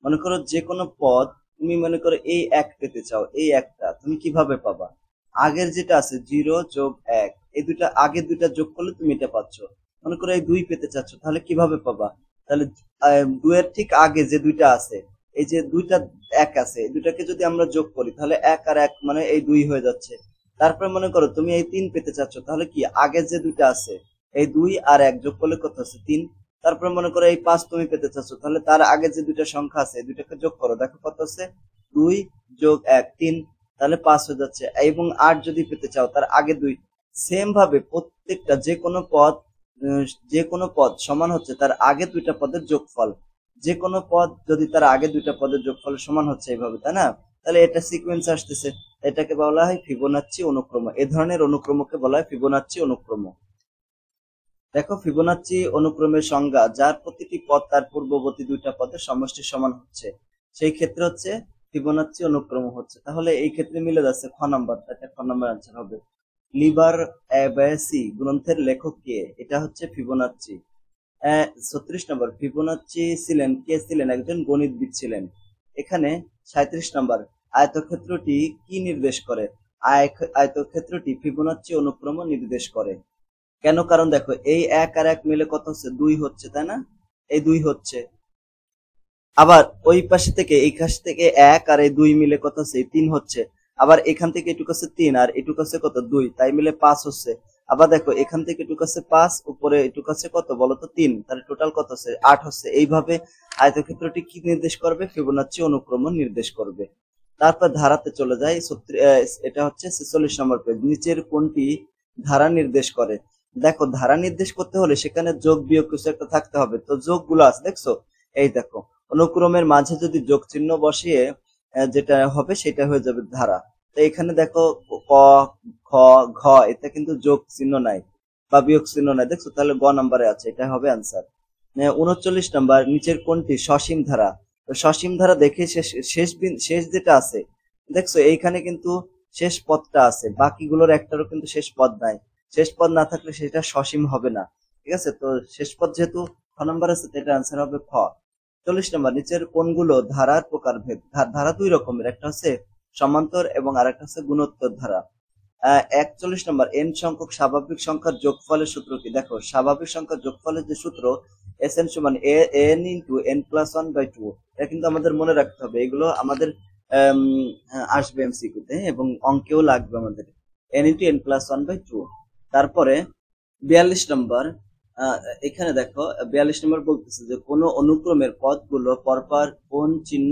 মনে করো যে কোনো পদ তুমি মনে করো এই 1 পেতে চাও, এই একটা তুমি কিভাবে পাবা, আগের যেটা আছে 0 + 1, এই দুইটা আগের দুইটা যোগ করলে তুমি এটা পাচ্ছ। মনে করো এই 2 পেতে চাচ্ছ, তাহলে কিভাবে পাবা, তাহলে 2 এর ঠিক আগে যে দুইটা আছে, এই যে দুইটা 1 আছে, এই দুইটাকে যদি আমরা যোগ করি তাহলে 1 আর 1 মানে এই 2 হয়ে যাচ্ছে। তারপরে মনে করো তুমি এই 3 পেতে চাচ্ছ, তাহলে কি আগের যে দুইটা আছে এই 2 আর 1 যোগ করলে কত আছে 3। তারপরে মনে করো এই 5 তুমি পেতে চাচ্ছ, তাহলে তার আগে যে দুইটা সংখ্যা আছে এই দুইটাকে যোগ করো, দেখো কত আছে 2 + 1 3, তাহলে 5 হয়ে যাচ্ছে। এবং 8 যদি পেতে চাও তার আগে 2, সেম ভাবে প্রত্যেকটা যে কোনো পদ সমান হচ্ছে তার আগে দুইটা পদের যোগফল। যে কোনো পদ যদি তার আগে দুইটা পদের যোগফল সমান হচ্ছে এইভাবে, তাই না? তাহলে এটা সিকোয়েন্স আসতেছে, এটাকে বলা হয় ফিবোনাচ্চি অনুক্রম। এ ধরনের অনুক্রমকে বলা হয় ফিবোনাচ্চি অনুক্রম। দেখো, ফিবোনাচ্চি অনুক্রমের সংজ্ঞা যার প্রতিটি পদ তার পূর্ববর্তী দুইটা পদের সমষ্টির সমান হচ্ছে, সেই ক্ষেত্রে হচ্ছে ফিবোনাচ্চি অনুক্রম হচ্ছে। তাহলে এই ক্ষেত্রে মিলে যাচ্ছে খ নাম্বার, এটা খ নাম্বার আনসার হবে। লিবার অ্যাবাসি গ্রন্থের লেখক কে? এটা হচ্ছে ফিবোনাচ্চি। 36 নম্বর, ফিবোনাচ্চি কে ছিলেন? একজন গণিতবিদ ছিলেন। এখানে 37 নম্বর, আয়তক্ষেত্রটি কি নির্দেশ করে? আয়তক্ষেত্রটি ফিবোনাচ্চি অনুক্রম নির্দেশ করে। কেন? কারণ দেখো, এই এক আর এক মিলে কত হচ্ছে? 2 হচ্ছে, তাই না? এই 2 হচ্ছে। আবার ওই পাশে থেকে এই কাছ থেকে এক আর এই 2 মিলে কত হচ্ছে? 3 হচ্ছে। আবার এখান থেকে এটুকু আছে 3 আর এটুকু আছে কত? 2, তাই মিলে 5 হচ্ছে। আবার দেখো, এখান থেকে এটুকু আছে 5, উপরে এটুকু আছে কত বলো তো? 3, তাহলে টোটাল কত হচ্ছে? 8 হচ্ছে। এইভাবে আয়তক্ষেত্রটি কি নির্দেশ করবে? ফিবোনাচ্চি অনুক্রম নির্দেশ করবে। তারপর ধারাতে চলে যায়। এটা হচ্ছে 46 নম্বর পেজ। নিচের কোনটি ধারা নির্দেশ করে? দেখো, ধারা নির্দেশ করতে হলে সেখানে যোগ বিয়োগ কিছু একটা থাকতে হবে। তো যোগগুলো আছে, দেখছো? এই দেখো, অনুক্রমের মাঝে যদি যোগ চিহ্ন বসিয়ে যেটা হবে সেটা হয়ে যাবে ধারা। তো এখানে দেখো, ক, খ, ঘ, এটা কিন্তু যোগ চিহ্ন নাই বা বিয়োগ চিহ্ন নাই, দেখছো? তাহলে গ নাম্বারে আছে, এটা হবে আনসার। 39 নাম্বার, নিচের কোনটি সসীম ধারা? সসীম ধারা দেখে শেষ যেটা আছে, দেখছো এইখানে কিন্তু শেষ পদটা আছে, বাকিগুলোর একটারও কিন্তু শেষ পদ নাই। শেষ পদ না থাকলে সেটা সসীম হবে না, ঠিক আছে? তো শেষ পদ যেহেতু খ নাম্বার আছে, এটা আনসার হবে খ। 40 নম্বর, নিচের কোনগুলো ধারার প্রকারভেদ? ধারা দুই রকমের, একটা হচ্ছে সমান্তর এবং আরেকটা হচ্ছে গুণোত্তর ধারা। 41 নম্বর, এন সংখ্যক স্বাভাবিক সংখ্যার যোগফলের সূত্র কি? দেখো, স্বাভাবিক সংখ্যার যোগফলের যে সূত্র এসএন সমান এন ইন্টু এন প্লাস 1/2, এটা কিন্তু আমাদের মনে রাখতে হবে। এগুলো আমাদের আসবে এমসিকিউতে এবং অঙ্কেও লাগবে আমাদের। N into N plus 1/2। তারপরে 42 নম্বর, এখানে দেখো 42 নম্বর বলতেছে যে কোন অনুক্রমের পদগুলো পরপর কোন চিহ্ন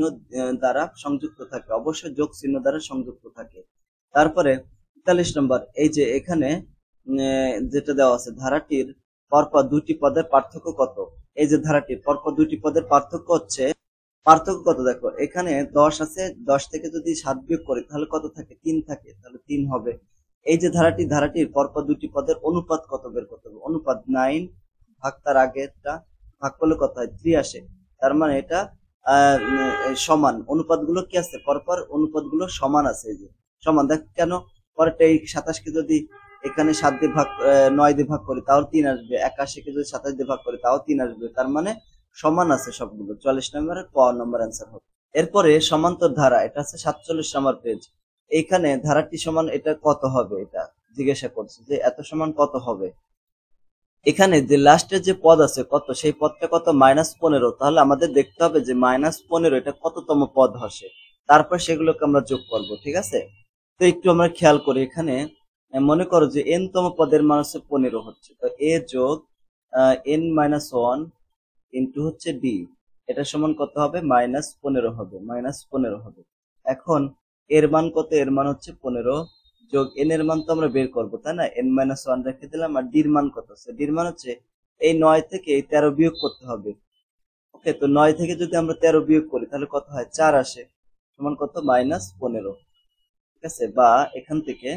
দ্বারা সংযুক্ত থাকে? অবশ্যই যোগ চিহ্ন দ্বারা সংযুক্ত থাকে। তারপরে 43 নম্বর, এই যে এখানে যেটা দেওয়া আছে, ধারাটির পরপর দুটি পদের পার্থক্য কত? এই যে ধারাটির পরপর দুটি পদের পার্থক্য কত? দেখো, এখানে 10 আছে, 10 থেকে যদি 7 বিয়োগ করি তাহলে কত থাকে? 3 থাকে, তাহলে 3 হবে। এই যে ধারাটির পরপর দুটি পদের অনুপাত কত বের করতে হবে? অনুপাত 9 ভাগ তার আগেরটা ভাগ করলে কত হয়? 3 আসে। তার মানে এটা সমান। অনুপাতগুলো কি আছে? পরপর অনুপাতগুলো সমান আছে। এই যে সমান, দেখ কেন? পরেরটা এই 27 কে যদি এখানে 7 দিয়ে ভাগ 9 দিয়ে ভাগ করি তাও 3 আসবে। 81 কে যদি 27 দিয়ে ভাগ করি তাও 3 আসবে। তার মানে সমান আছে সবগুলো। 44 নম্বরের ক নম্বর অ্যান্সার হবে। এরপরে সমান্তর ধারা, এটা আছে 47 নম্বর পেজ। এইখানে ধারাটি সমান এটা কত হবে? এটা জিজ্ঞাসা করছে যে এত সমান কত হবে। এখানে যে লাস্টের যে পদ আছে কত, সেই পদটা কত? -15। তাহলে আমাদের দেখতে হবে যে -15 এটা কততম পদ হসে, তারপর সেগুলোকে আমরা যোগ করব, ঠিক আছে? তো একটু আমরা খেয়াল করি, এখানে মনে করো যে n তম পদের মান হচ্ছে 15 হচ্ছে, তো a যোগ n-1 ইন্টু হচ্ছে d, এটা সমান কত হবে? -15 হবে, -15 হবে। এখন এর মান কত? এর মান হচ্ছে 15 যোগ n এর মান তো আমরা বের করবো, তাই না? n-1 রেখে দিলাম। আর d এর মান কত আছে? d এর মান হচ্ছে এই 9 থেকে এই 13 বিয়োগ করতে হবে। ওকে, তো 9 থেকে যদি আমরা 13 বিয়োগ করি তাহলে কত হয়? 4 আসে, সমান কত? -15, ঠিক আছে? বা এখান থেকে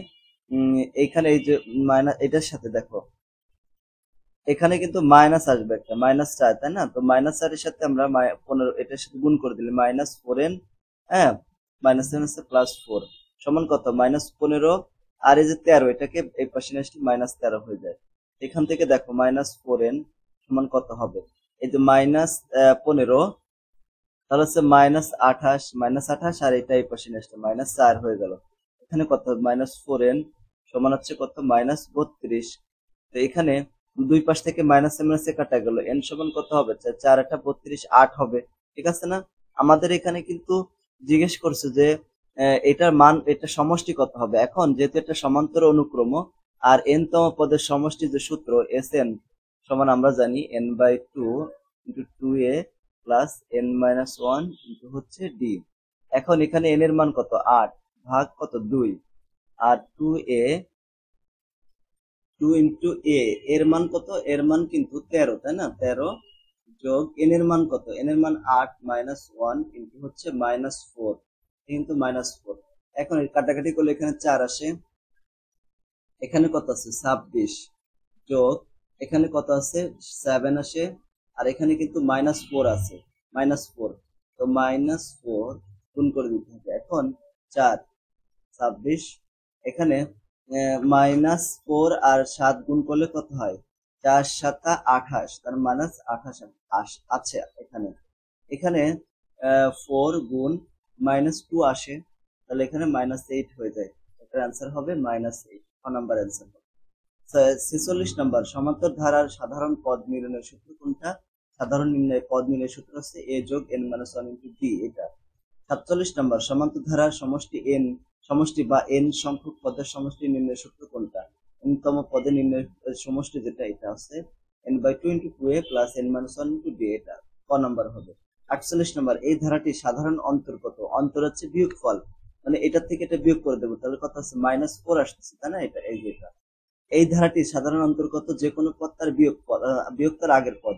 এইখানে এই যে মাইনাস, এটার সাথে দেখো এখানে কিন্তু মাইনাস আসবে, একটা -4, তাই না? তো -4 এর সাথে আমরা 15 এটার সাথে গুণ করে দিলে -4n, হ্যাঁ, -7 আছে +4 সমান কত? -15। আর এই যে 13, এটাকে এই পাশে নিয়ে আসলে -13 হয়ে যায়। এখান থেকে দেখো -4n সমান কত হবে? এই যে -15, তাহলে হচ্ছে -28 আর এটা এই পাশে নিয়ে আসলে -4 হয়ে গেল। এখানে কত? -4n সমান হচ্ছে কত? -32। তো এখানে দুই পাশ থেকে মাইনাসে কাটা গেল, এন সমান কত হবে? 4-8 = 32, 8 হবে, ঠিক আছে না? আমাদের এখানে কিন্তু জিজ্ঞেস করছে যে এটার মান, এটা সমষ্টি কত হবে। এখন যেহেতু এটা সমান্তর অনুক্রম আর n তম পদের সমষ্টি যে সূত্র Sn সমান আমরা জানি n/2 × 2a plus n-1 into হচ্ছে d। এখন এখানে n এর মান কত? 8 ভাগ কত? 2 আর 2a 2 ইন্টু এ, এর মান কত? এর মান কিন্তু 13, তাই না? 13 যোগ এন এর মান কত? এন এর মান 8 মাইনাস 1 ইন্টু হচ্ছে -4, কিন্তু -4। এখন এর কাটাকাটি করলে এখানে 4 আসে, এখানে কত আছে? 26 যোগ এখানে কত আছে? 7 আসে, আর এখানে কিন্তু -4 আছে, -4। তো -4 গুণ করে দিতে হবে। এখন 4 26, এখানে -4 আর 7 গুণ করলে কত হয়? 4 7 28, তার -28 আছে এখানে। এখানে 4 গুণ -2 আসে, তাহলে এখানে -8 হয়ে যায়। এটার অ্যান্সার হবে -8, ক নাম্বার অ্যান্সার। 46 নম্বর, সমান্তর ধারার সাধারণ পদ নির্ণয়ের সূত্র কোনটা? সাধারণ নির্ণয় পদ নির্ণয়ের সূত্র হচ্ছে a যোগ n - 1 ইন্টু d, এটা। 47 নম্বর, সমান্তর ধারার সমষ্টি বা n সংখ্যক পদের সমষ্টি নির্ণয়ের সূত্র কোনটা? n তম পদের নির্ণয়ের সমষ্টি যেটা, এটা আছে n/2 into 2a plus n - 1 into d, এটা ক নাম্বার হবে। 48 নম্বর, এই ধারাটির সাধারণ অন্তর কত? অন্তর হচ্ছে বিয়োগফল, মানে এটা থেকে এটা বিয়োগ করে দেবো, তাহলে কত আছে? -4 আসতেছে, তাই না? এটা এই যেটা, এই ধারাটির সাধারণ অন্তর্গত যে কোনো পদ তার বিয়োগ তার আগের পদ,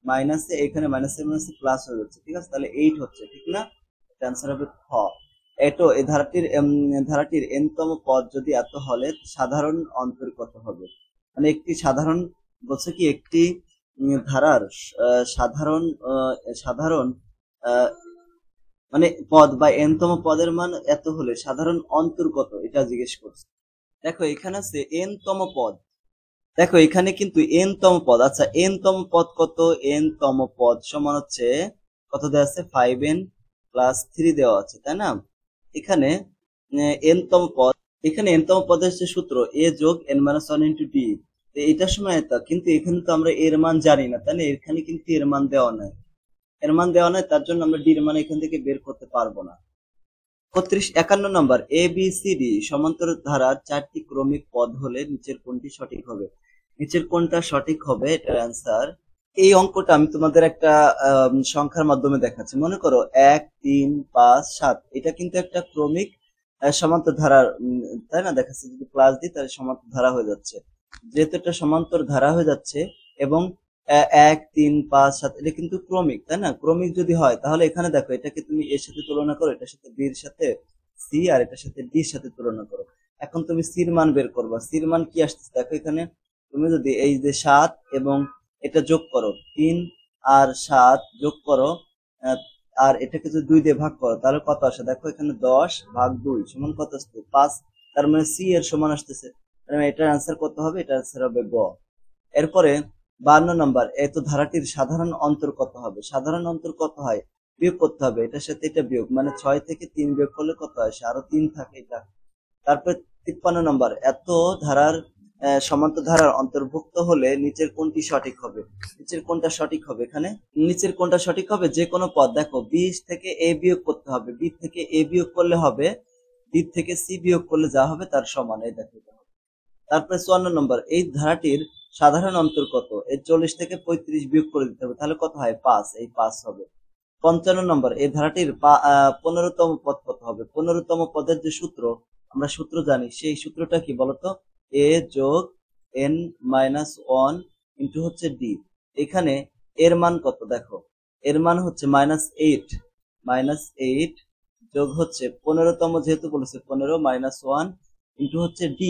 মাইনাসে এখানে মাইনাসে মাইনাসে প্লাস হয়ে যাচ্ছে, ঠিক আছে? তাহলে 8 হচ্ছে, ঠিক না? অ্যান্সার হবে খ। এটো এই ধারাটির n তম পদ যদি এত হলে সাধারণ অন্তর কত হবে? মানে একটি সাধারণ বলছে কি, একটি ধারার সাধারণ মানে পদ বা n তম পদের মান এত হলে সাধারণ অন্তর কত, এটা জিজ্ঞেস করছে। দেখো এখানে আছে n তম পদ, দেখো এখানে কিন্তু n তম পদ। আচ্ছা, n তম পদ কত? n তম পদ সমান হচ্ছে কত দেওয়া আছে? 5n প্লাস 3 দেওয়া আছে, তাই না? এখানে n তম পদ, এখানে n তম পদের যে সূত্র a যোগ n - 1 ইন্টু d, এটার সময় এটা, কিন্তু এখানে তো আমরা এর মান জানি না, তাই না? এখানে কিন্তু এর মান দেওয়া নাই, তার জন্য আমরা d এর মান এখান থেকে বের করতে পারবো না। 51 নম্বর, এ বি সি ডি সমান্তর ধারার 4টি ক্রমিক পদ হলে নিচের কোনটি সঠিক হবে? নিচের কোনটা সঠিক হবে, এটার অ্যান্সার। এই অঙ্কটা আমি তোমাদের একটা সংখ্যার মাধ্যমে দেখাচ্ছি। মনে করো 1 3 5 7, এটা কিন্তু একটা ক্রমিক সমান্তর ধারার, তাই না? দেখাচ্ছে, যদি প্লাস দিই তাহলে সমান্তর ধারা হয়ে যাচ্ছে। যেহেতু এটা সমান্তর ধারা হয়ে যাচ্ছে এবং 1 3 5 7 এটা কিন্তু ক্রমিক, তাই না? ক্রমিক যদি হয় তাহলে এখানে দেখো, এটাকে তুমি এর সাথে তুলনা করো, এটার সাথে বি এর সাথে সি, আর এটার সাথে ডি এর সাথে তুলনা করো। এখন তুমি সির মান বের করবা। সির মান কি আসতেছে দেখো, এখানে তুমি যদি এই যে 7 এবং এটা যোগ করো, 3 আর 7 যোগ করো, আর এটাকে যদি 2 দিয়ে ভাগ করো, তাহলে কত আসে? দেখো এখানে 10 ভাগ 2 সমান কত আসছে? 5। তার মানে সি এর সমান আসতেছে, এটার অ্যান্সার কত হবে? এটার অ্যান্সার হবে গ। এরপরে 52 নম্বর, এত ধারাটির সাধারণ অন্তর কত হবে? সাধারণ অন্তর কত হয়? বিয়োগ করতে হবে, এটার সাথে এটা বিয়োগ, মানে 6 থেকে 3 বিয়োগ করলে কত আসে? আরো 3 থাকে এটা। তারপরে 53 নম্বর, এত ধারার সমান্তর ধারার অন্তর্ভুক্ত হলে নিচের কোনটি সঠিক হবে? নিচের কোনটা সঠিক হবে? এখানে নিচের কোনটা সঠিক হবে? যে কোনো পদ, দেখো বি থেকে এ বিয়োগ করতে হবে, বি থেকে এ বিয়োগ করলে হবে, বি থেকে সি বিয়োগ করলে যা হবে তার সমান, এই দেখো। তারপরে 54 নম্বর, এই ধারাটির সাধারণ অন্তর কত? এই 40 থেকে 35 বিয়োগ করে দিতে হবে, তাহলে কত হয়? 5, এই 5 হবে। 55 নম্বর, এই ধারাটির 15তম পদ কত হবে? 15তম পদের যে সূত্র, আমরা সূত্র জানি, সেই সূত্রটা কি বলতো? a যোগ n - 1 ইন্টু হচ্ছে d। এখানে এর মান কত? দেখো এর মান হচ্ছে -8 যোগ হচ্ছে 15তম, যেহেতু বলেছে 15 - 1 ইন্টু হচ্ছে d।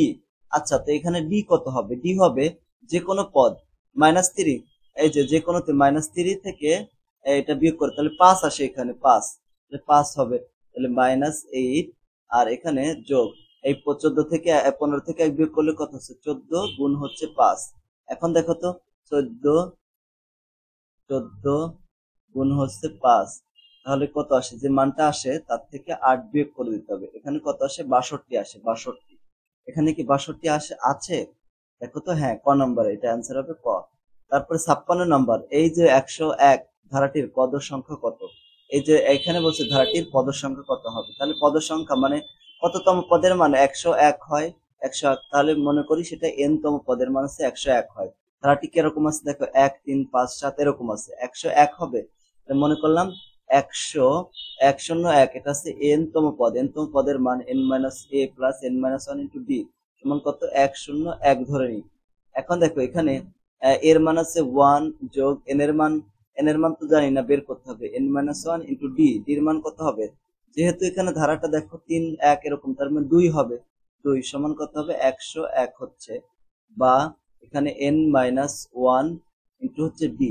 আচ্ছা, তো এখানে d কত হবে? d হবে যে কোনো পদ -3, এই যে কোনো -3 থেকে এটা বিয়োগ করে, তাহলে 5 আসে, এখানে 5, তাহলে 5 হবে, তাহলে -8, আর এখানে যোগ এই 14 থেকে 15 থেকে 1 বিয়োগ করলে কত হচ্ছে? 14 গুণ হচ্ছে 5। এখন দেখো তো, 14 গুণ হচ্ছে 5, তাহলে কত আসে? যে মানটা আসে তার থেকে 8 বিয়োগ করে দিতে হবে, এখানে কত আসে? 62 আসে, 62। এখানে কি 62 আছে? দেখো তো, হ্যাঁ, ক নম্বরে, এটা অ্যান্সার হবে ক। তারপরে 56 নম্বর, এই যে 101 ধারাটির পদ সংখ্যা কত? এই যে এখানে বলছে ধারাটির পদ সংখ্যা কত হবে, তাহলে পদ সংখ্যা মানে কততম পদের মান 101 হয়, 101, তাহলে মনে করি সেটা n তম পদের মান আছে 101 হয়। ধারাটি কিরকম আছে দেখো, 1 3 5 7 এরকম আছে, 101 হবে। মনে করলাম 101, এটা আছে n তম পদ, n তম পদের মান n - a plus n - 1 into d সমান কত? 101 ধরে নিই। এখন দেখো এখানে এর মান আছে 1 যোগ এন এর মান তো জানি না, বের করতে হবে n-1 ইন্টু ডি, ডির মান কত হবে? যেহেতু এখানে ধারাটা দেখো 3 1 এরকম, তার মানে 2 হবে, 2 সমান কত হবে? 101 হচ্ছে, বা এখানে n-1 ইন্টু হচ্ছে ডি।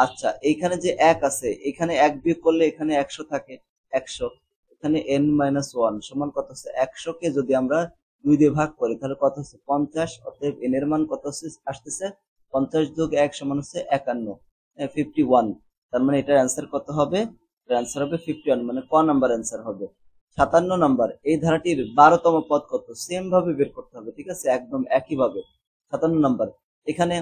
আচ্ছা, এইখানে যে 1 আছে, এখানে 1 বিয়োগ করলে এখানে 100 থাকে, 100, এখানে n-1 সমান কত হচ্ছে? 100 কে যদি আমরা 2 দিয়ে ভাগ করি তাহলে কত হচ্ছে? 50। অতএব n এর মান কত আসতেছে? 50 যোগ 1 সমান হচ্ছে 51, 51। তার মানে এটার অ্যান্সার কত হবে? এটার অ্যান্সার হবে 51, মানে ক নাম্বার অ্যান্সার হবে। 57 নাম্বার, এই ধারাটির 12তম পদ কত? সেম ভাবে বের করতে হবে, ঠিক আছে, একদম একই ভাবে। 57 নাম্বার, এখানে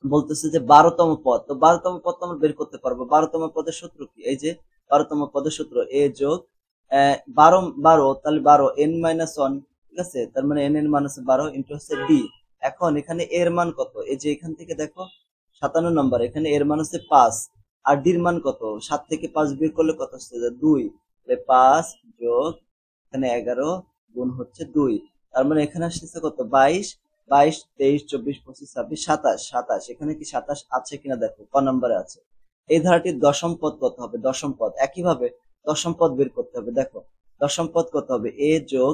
বলতেছে যে 12তম পদ, তো 12তম পদ তো আমরা বের করতে পারবো। 12তম পদের সূত্র কি? এই যে 12তম পদের সূত্র a যোগ 12, 12 তাহলে 12 n-1, ঠিক আছে, তার মানে n এর মান আছে 12 ইন্টু হচ্ছে d। এখন এখানে এর মান কত? এই যে এখান থেকে দেখো 57 নম্বর, এখানে এর মান হচ্ছে 5, আর ডির মান কত? 7 থেকে 5 বিয়োগ করলে কত হচ্ছে? 2, 5 যোগ এখানে 11 গুণ হচ্ছে 2, তার মানে এখানে আসছে কত? 22, 22 23 24 25 26 27, 27, এখানে কি 27 আছে কিনা দেখো, ক নম্বরে আছে। এই ধারাটির দশম পদ কত হবে? দশম পদ একইভাবে দশম পদ বের করতে হবে। দেখো দশম পদ কত হবে? এ যোগ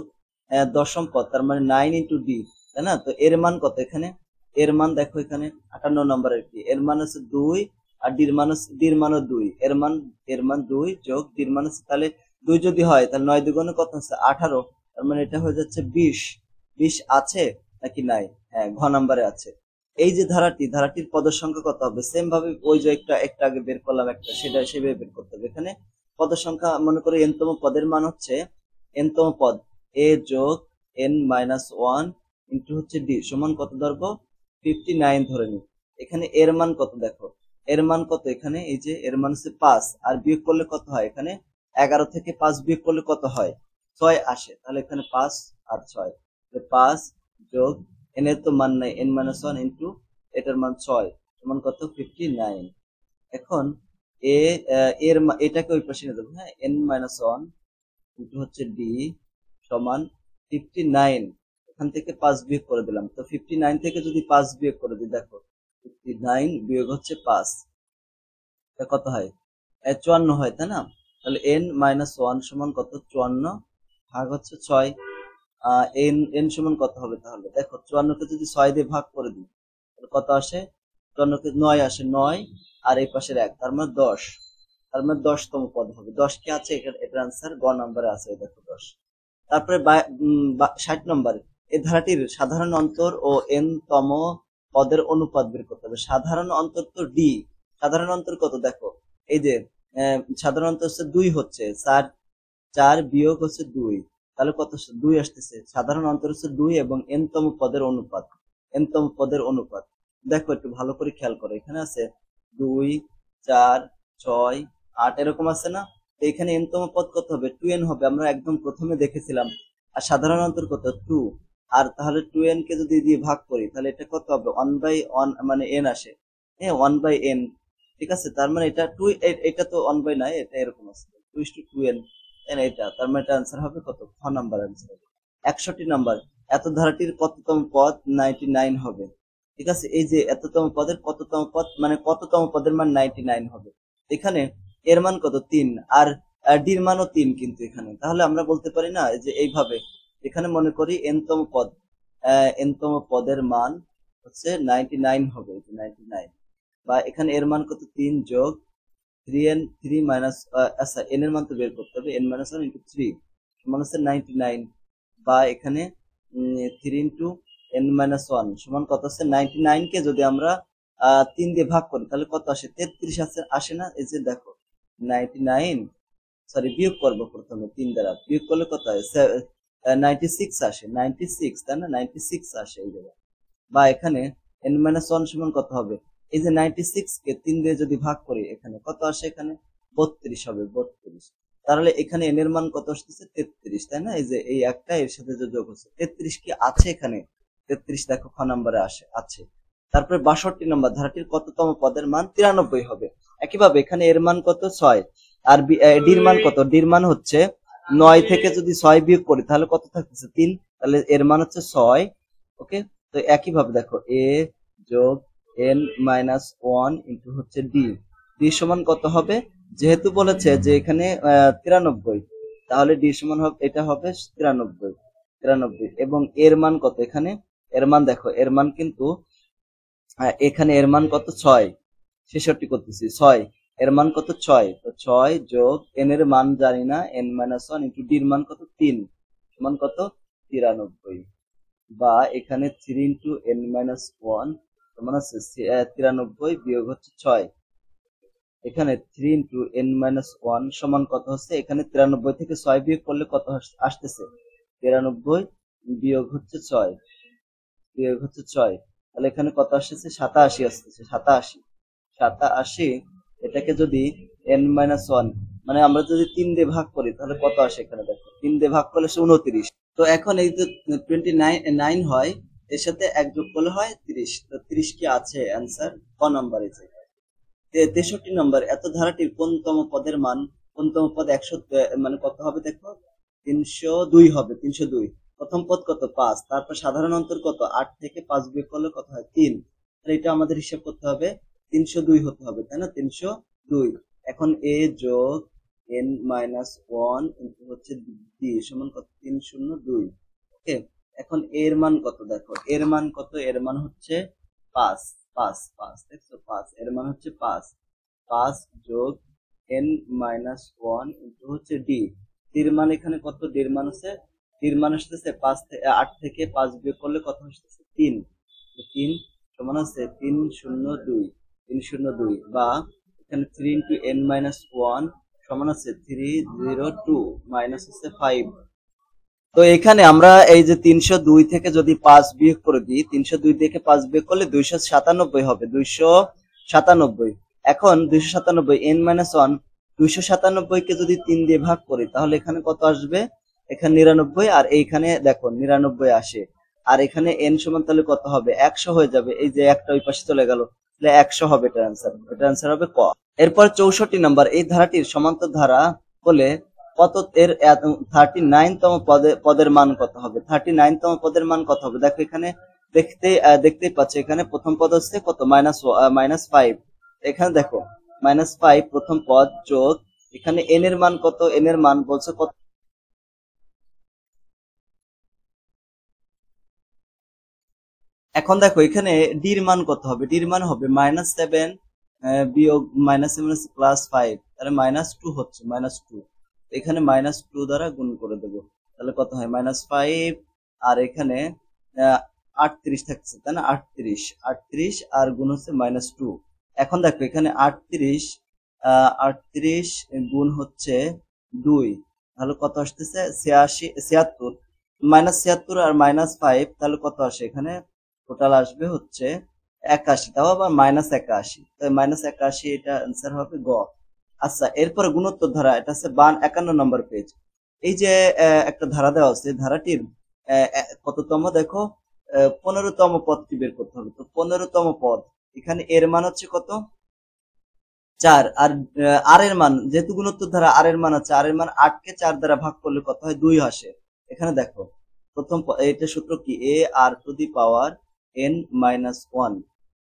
দশম পদ, তার মানে 9 ইন্টু ডি, তাই না? তো এর মান কত? এখানে এর মান দেখো, এখানে 58 নম্বরের কি এর মান হচ্ছে 2, আর ডির মানও 2, এর মান 2 যোগ ডির মান হচ্ছে, তাহলে 2 যদি হয় তাহলে 9 দুগুণে কত হচ্ছে? 18, তার মানে এটা হয়ে যাচ্ছে 20। 20 আছে নাকি নাই? হ্যাঁ, ঘ নাম্বারে আছে। এই যে ধারাটির পদের সংখ্যা কত হবে? সেম ভাবে ওই যে একটা আগে বের করলাম একটা, সেটা সেভাবে বের করতে হবে। এখানে পদের সংখ্যা মনে করো n-তম পদের মান হচ্ছে, n-তম পদ a যোগ n-1 ইন্টু হচ্ছে d সমান কত ধরবো? 59 ধরে নি। এখানে এর মান কত? দেখো এর মান কত? এখানে এই যে এর মান হচ্ছে 5, আর বিয়োগ করলে কত হয়? এখানে 11 থেকে 5 বিয়োগ করলে কত হয়? 6 আসে, তাহলে এখানে 5 আর 6, 5 যোগ n এর তো মান নাই, n-1 ইন্টু এটার মান 6 সমান কত? 59। এখন এটাকে ওই পাশে নিয়ে যাবো, হ্যাঁ, n-1 ইন্টু হচ্ছে d সমান 59। এখান থেকে 5 বিয়োগ করে দিলাম, তো 59 থেকে যদি 5 বিয়োগ করে দিই, দেখো 59 বিয়োগ হচ্ছে 5, এটা কত হয়? 54 হয়, তাই না? তাহলে n-1 সমান কত? 54 ভাগ হচ্ছে 6। n সমান কত হবে তাহলে? দেখো 54 কে যদি 6 দিয়ে ভাগ করে দিই তাহলে কত আসে? 54 কে 9 আসে, 9 আর এই পাশের 1, তার মানে 10, তার মানে 10তম পদ হবে। 10 কি আছে? এটার আনসার গ নম্বরে আছে, দেখো 10। তারপরে 60 নম্বর, এই ধারাটির সাধারণ অন্তর ও n-তম পদের অনুপাত বের করতে হবে। সাধারণ অন্তর তো ডি, সাধারণ অন্তর কত? দেখো এই যে সাধারণ অন্তর হচ্ছে 2 হচ্ছে, 4 বিয়োগ হচ্ছে 2, তাহলে কত? 2 আসতেছে। সাধারণ অন্তর হচ্ছে 2 এবং n-তম পদের অনুপাত, n-তম পদের অনুপাত। দেখো একটু ভালো করে খেয়াল করো, এখানে আছে 2 4 6 8 এরকম আছে না? তো এখানে n-তম পদ কত হবে? 2n হবে, আমরা একদম প্রথমে দেখেছিলাম। আর সাধারণ অন্তর কত? 2, আর তাহলে 2n কে যদি দিয়ে ভাগ করি তাহলে এটা কত হবে? 1/1, মানে n আসে, হ্যাঁ, 1/n, ঠিক আছে। তার মানে এটা 2, এটা তো 1/9, এটা এরকম আছে 2:2n, এটা তার মানে এটা আনসার হবে কত? খ নাম্বার আনসার হবে। 61 নাম্বার, এত ধারাটির কততম পদ? 99 হবে, ঠিক আছে। এই যে এততম পদের কততম পদ, মানে কততম পদের মান 99 হবে। এখানে এর মান কত? 3, আর ডির মানও 3, কিন্তু এখানে তাহলে আমরা বলতে পারি না যে এইভাবে, এখানে মনে করি n-তম পদ, n-তম পদের মান হচ্ছে 99 হবে, 99, বা এখানে এর মান কত? 3 যোগ 3n, 3 মাইনাস, আচ্ছা n এর মান তো বের করতে হবে, n-1 ইন্টু 3 সমান হচ্ছে 99, বা এখানে 3 ইন্টু n-1 সমান কত হচ্ছে? 99 কে যদি আমরা 3 দিয়ে ভাগ করি তাহলে কত আসে? 33 আসে না? এই যে দেখো 99, সরি বিয়োগ করবো প্রথমে, 3 দ্বারা বিয়োগ করলে কত হয়? 96 আসে, 96, তাই না? 96 আসে এই জায়গায়। বা এখানে n-1 সমান কত হবে? এই যে 96 কে 3 দিয়ে যদি ভাগ করি এখানে কত আসে? এখানে 32 হবে, 32। তাহলে এখানে n এর মান কত আসতেছে? 33, তাই না? এই যে এই একটা এর সাথে যে যোগ হচ্ছে 33, কি আছে এখানে? 33 দেখো খ নম্বরে আছে। তারপরে 62 নম্বর, ধারাটির কততম পদের মান? 93 হবে। একইভাবে এখানে এর মান কত? 6, আর ডির মান কত? ডির মান হচ্ছে 9 থেকে যদি 6 বিয়োগ করি তাহলে কত থাকতেছে? 3, তাহলে এর মান হচ্ছে 6, ওকে। তো একইভাবে দেখো এ যোগ এন মাইনাস ওয়ান ইন্টু হচ্ছে ডি, ডি সমান কত হবে, যেহেতু বলেছে যে এখানে 93, তাহলে ডি সমান হবে, এটা হবে 93, 93 এবং এর মান কত, এখানে এর মান দেখো, এর মান কিন্তু এখানে এর মান কত 6, 66 করতেছি 6, এর মান কত 6, তো 6 যোগ এন এর মান জানি না, N minus one into D এর মান কত 3 সমান কত 93, বা এখানে 3 ইন্টু এন মাইনাস ওয়ান সমান আছে 93 বিয়োগ হচ্ছে 6, এখানে 3 ইন্টু এন মাইনাস ওয়ান সমান কত হচ্ছে, এখানে 93 থেকে 6 বিয়োগ করলে কত আসতেছে, 93 বিয়োগ হচ্ছে 6, বিয়োগ হচ্ছে 6, তাহলে এখানে কত আসতেছে 87 আসতেছে, 87, 87, এটাকে যদি এন মাইনাস ওয়ান মানে আমরা যদি 3 দিয়ে ভাগ করি তাহলে কত আসে, এখানে দেখো 3 দিয়ে ভাগ করলে 29, তো এখন এই যে 29 হয়, এর সাথে এক যোগ করলে হয় 30, তো 30 কি আছে অ্যান্সার ক নাম্বার আছে। 63 নম্বর, এত ধারাটির কোনতম পদের মান, কোনতম পদ 100 মানে কত হবে দেখো, 302 হবে, 302, প্রথম পদ কত 5, তারপর সাধারণ অন্তর কত 8 থেকে 5 বিয়োগ করলে কত হয় 3, তাহলে এটা আমাদের হিসাব করতে হবে 302 হতে হবে, তাই না, 302, এখন এ যোগ এন মাইনাস ওয়ান হচ্ছে ডি সমান কত 302, ওকে। এখন এর মান কত দেখো, এর মান কত, এর মান হচ্ছে 5, 5, 5 দেখছো 5, এর মান হচ্ছে 5, 5 যোগ এন মাইনাস ওয়ান ইন্টু হচ্ছে ডি, ডির মান এখানে কত, ডির মান হচ্ছে, ডির মান আসতেছে 5 থেকে 8 থেকে 5 বিয়োগ করলে কত আসতেছে 3, 3 সমান হচ্ছে 302, 302, বা এখানে 3 ইন্টু এন মাইনাস ওয়ান সমান আছে 302 মাইনাস হচ্ছে 5, তো এখানে আমরা এই যে 302 থেকে যদি 5 বিয়োগ করে দিই, 302 থেকে 5 বিয়োগ করলে 297 হবে, 297, এখন 297 এন মাইনাস ওয়ান, 297 কে যদি 3 দিয়ে ভাগ করি তাহলে এখানে কত আসবে, এখানে 99, আর এইখানে দেখো 99 আসে, আর এখানে এন সমান তাহলে কত হবে 100 হয়ে যাবে, এই যে একটা ওই পাশে চলে গেল, তাহলে 100 হবে এটার অ্যান্সার, এটার অ্যান্সার হবে ক। এরপর 64 নাম্বার, এই ধারাটির সমান্তর ধারা হলে কত, এর 39তম পদের মান কত হবে, 39তম পদের মান কত হবে, দেখো এখানে দেখতেই পাচ্ছ, এখানে প্রথম পদ হচ্ছে কত -5, এখানে দেখো -5 প্রথম পদ যোগ এখানে এন এর মান কত, এন এর মান বলছে কত, এখন দেখো এখানে ডির মান কত হবে, ডির মান হবে -7 বিয়োগ -7 +5, তাহলে -2 হচ্ছে, -2, এখানে -2 দ্বারা গুণ করে দেবো, তাহলে কত হয় -5, আর এখানে 38 থাকছে, তাই না, 38, 38 আর গুণ হচ্ছে -2, এখন দেখো এখানে 38, 38 গুণ হচ্ছে 2, তাহলে কত আসতেছে 86, 76, -76 আর -5, তাহলে কত আসে, এখানে টোটাল আসবে হচ্ছে 81, তাও আবার -81, তো -81, এটা অ্যান্সার হবে গ। আচ্ছা, এরপরে গুণোত্তর ধারা, এটা হচ্ছে 51 নম্বর পেজ, এই যে একটা ধারা দেওয়া আছে, ধারাটির কততম দেখো, 15তম পদটি বের করতে হবে, তো 15তম পদ, এখানে এর মান হচ্ছে কত 4, আর আর এর মান, যেহেতু গুণোত্তর ধারা আর এর মান আছে, আর এর মান 8 কে 4 দ্বারা ভাগ করলে কত হয় 2 আসে, এখানে দেখো প্রথম এটা সূত্র কি, a r to the power n minus one,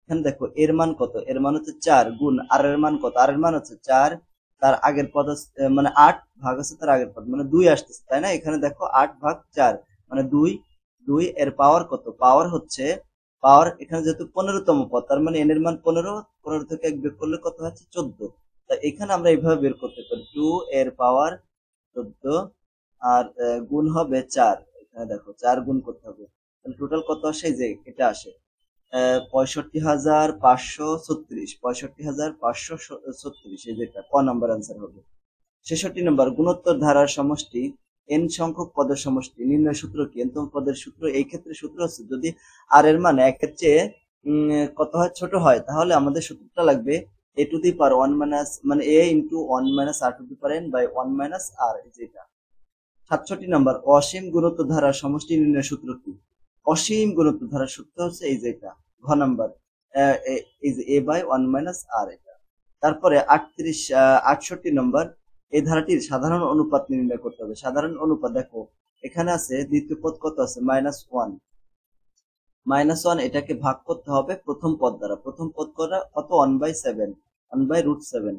এখানে দেখো এর মান কত, এর মান হচ্ছে 4 গুণ আর এর মান কত, আর এর মান হচ্ছে 4, তার আগের পদ মানে 8 ভাগ আছে তার আগের পদ মানে 2 আসতেছে, তাই না, এখানে দেখো 8 ভাগ 4 মানে 2, 2 এর পাওয়ার কত, পাওয়ার হচ্ছে, পাওয়ার এখানে যেহেতু 15তম পদ, তার মানে এন এর মান 15, 15 থেকে 1 বিয়োগ করলে কত হচ্ছে 14, তা এখানে আমরা এইভাবে বের করতে পারি 2 এর পাওয়ার 14, আর গুণ হবে 4, এখানে দেখো 4 গুণ করতে হবে, তাহলে টোটাল কত আসে, যে এটা আসে 65,536, 65,536, এই যেটা ক নাম্বার অ্যান্সার হবে। 66 নম্বর, গুণোত্তর ধারার সমষ্টি এন সংখ্যক পদের সমষ্টি নির্ণয় সূত্র কি, এনতম পদের সূত্র, এই ক্ষেত্রে সূত্র হচ্ছে যদি আর এর মান একের চেয়ে কত হয় ছোট হয়, তাহলে আমাদের সূত্রটা লাগবে a to the power 1 minus মানে a into 1 minus r to the power n by 1 minus r, যেটা। 67 নম্বর, অসীম গুণোত্তর ধারার সমষ্টি নির্ণয় সূত্র কি, অসীম গুণোত্তর ধারার সূত্র হচ্ছে এই যেটা ঘ নাম্বার, এই যে a বাই 1 মাইনাস r, এটা। তারপরে 68 নম্বর, এই ধারাটির সাধারণ অনুপাত নির্ণয় করতে হবে, সাধারণ অনুপাত দেখো এখানে আছে দ্বিতীয় পদ কত আছে -1, -1 এটাকে ভাগ করতে হবে প্রথম পদ দ্বারা। প্রথম পদ করা কত? 1/7, 1/√7।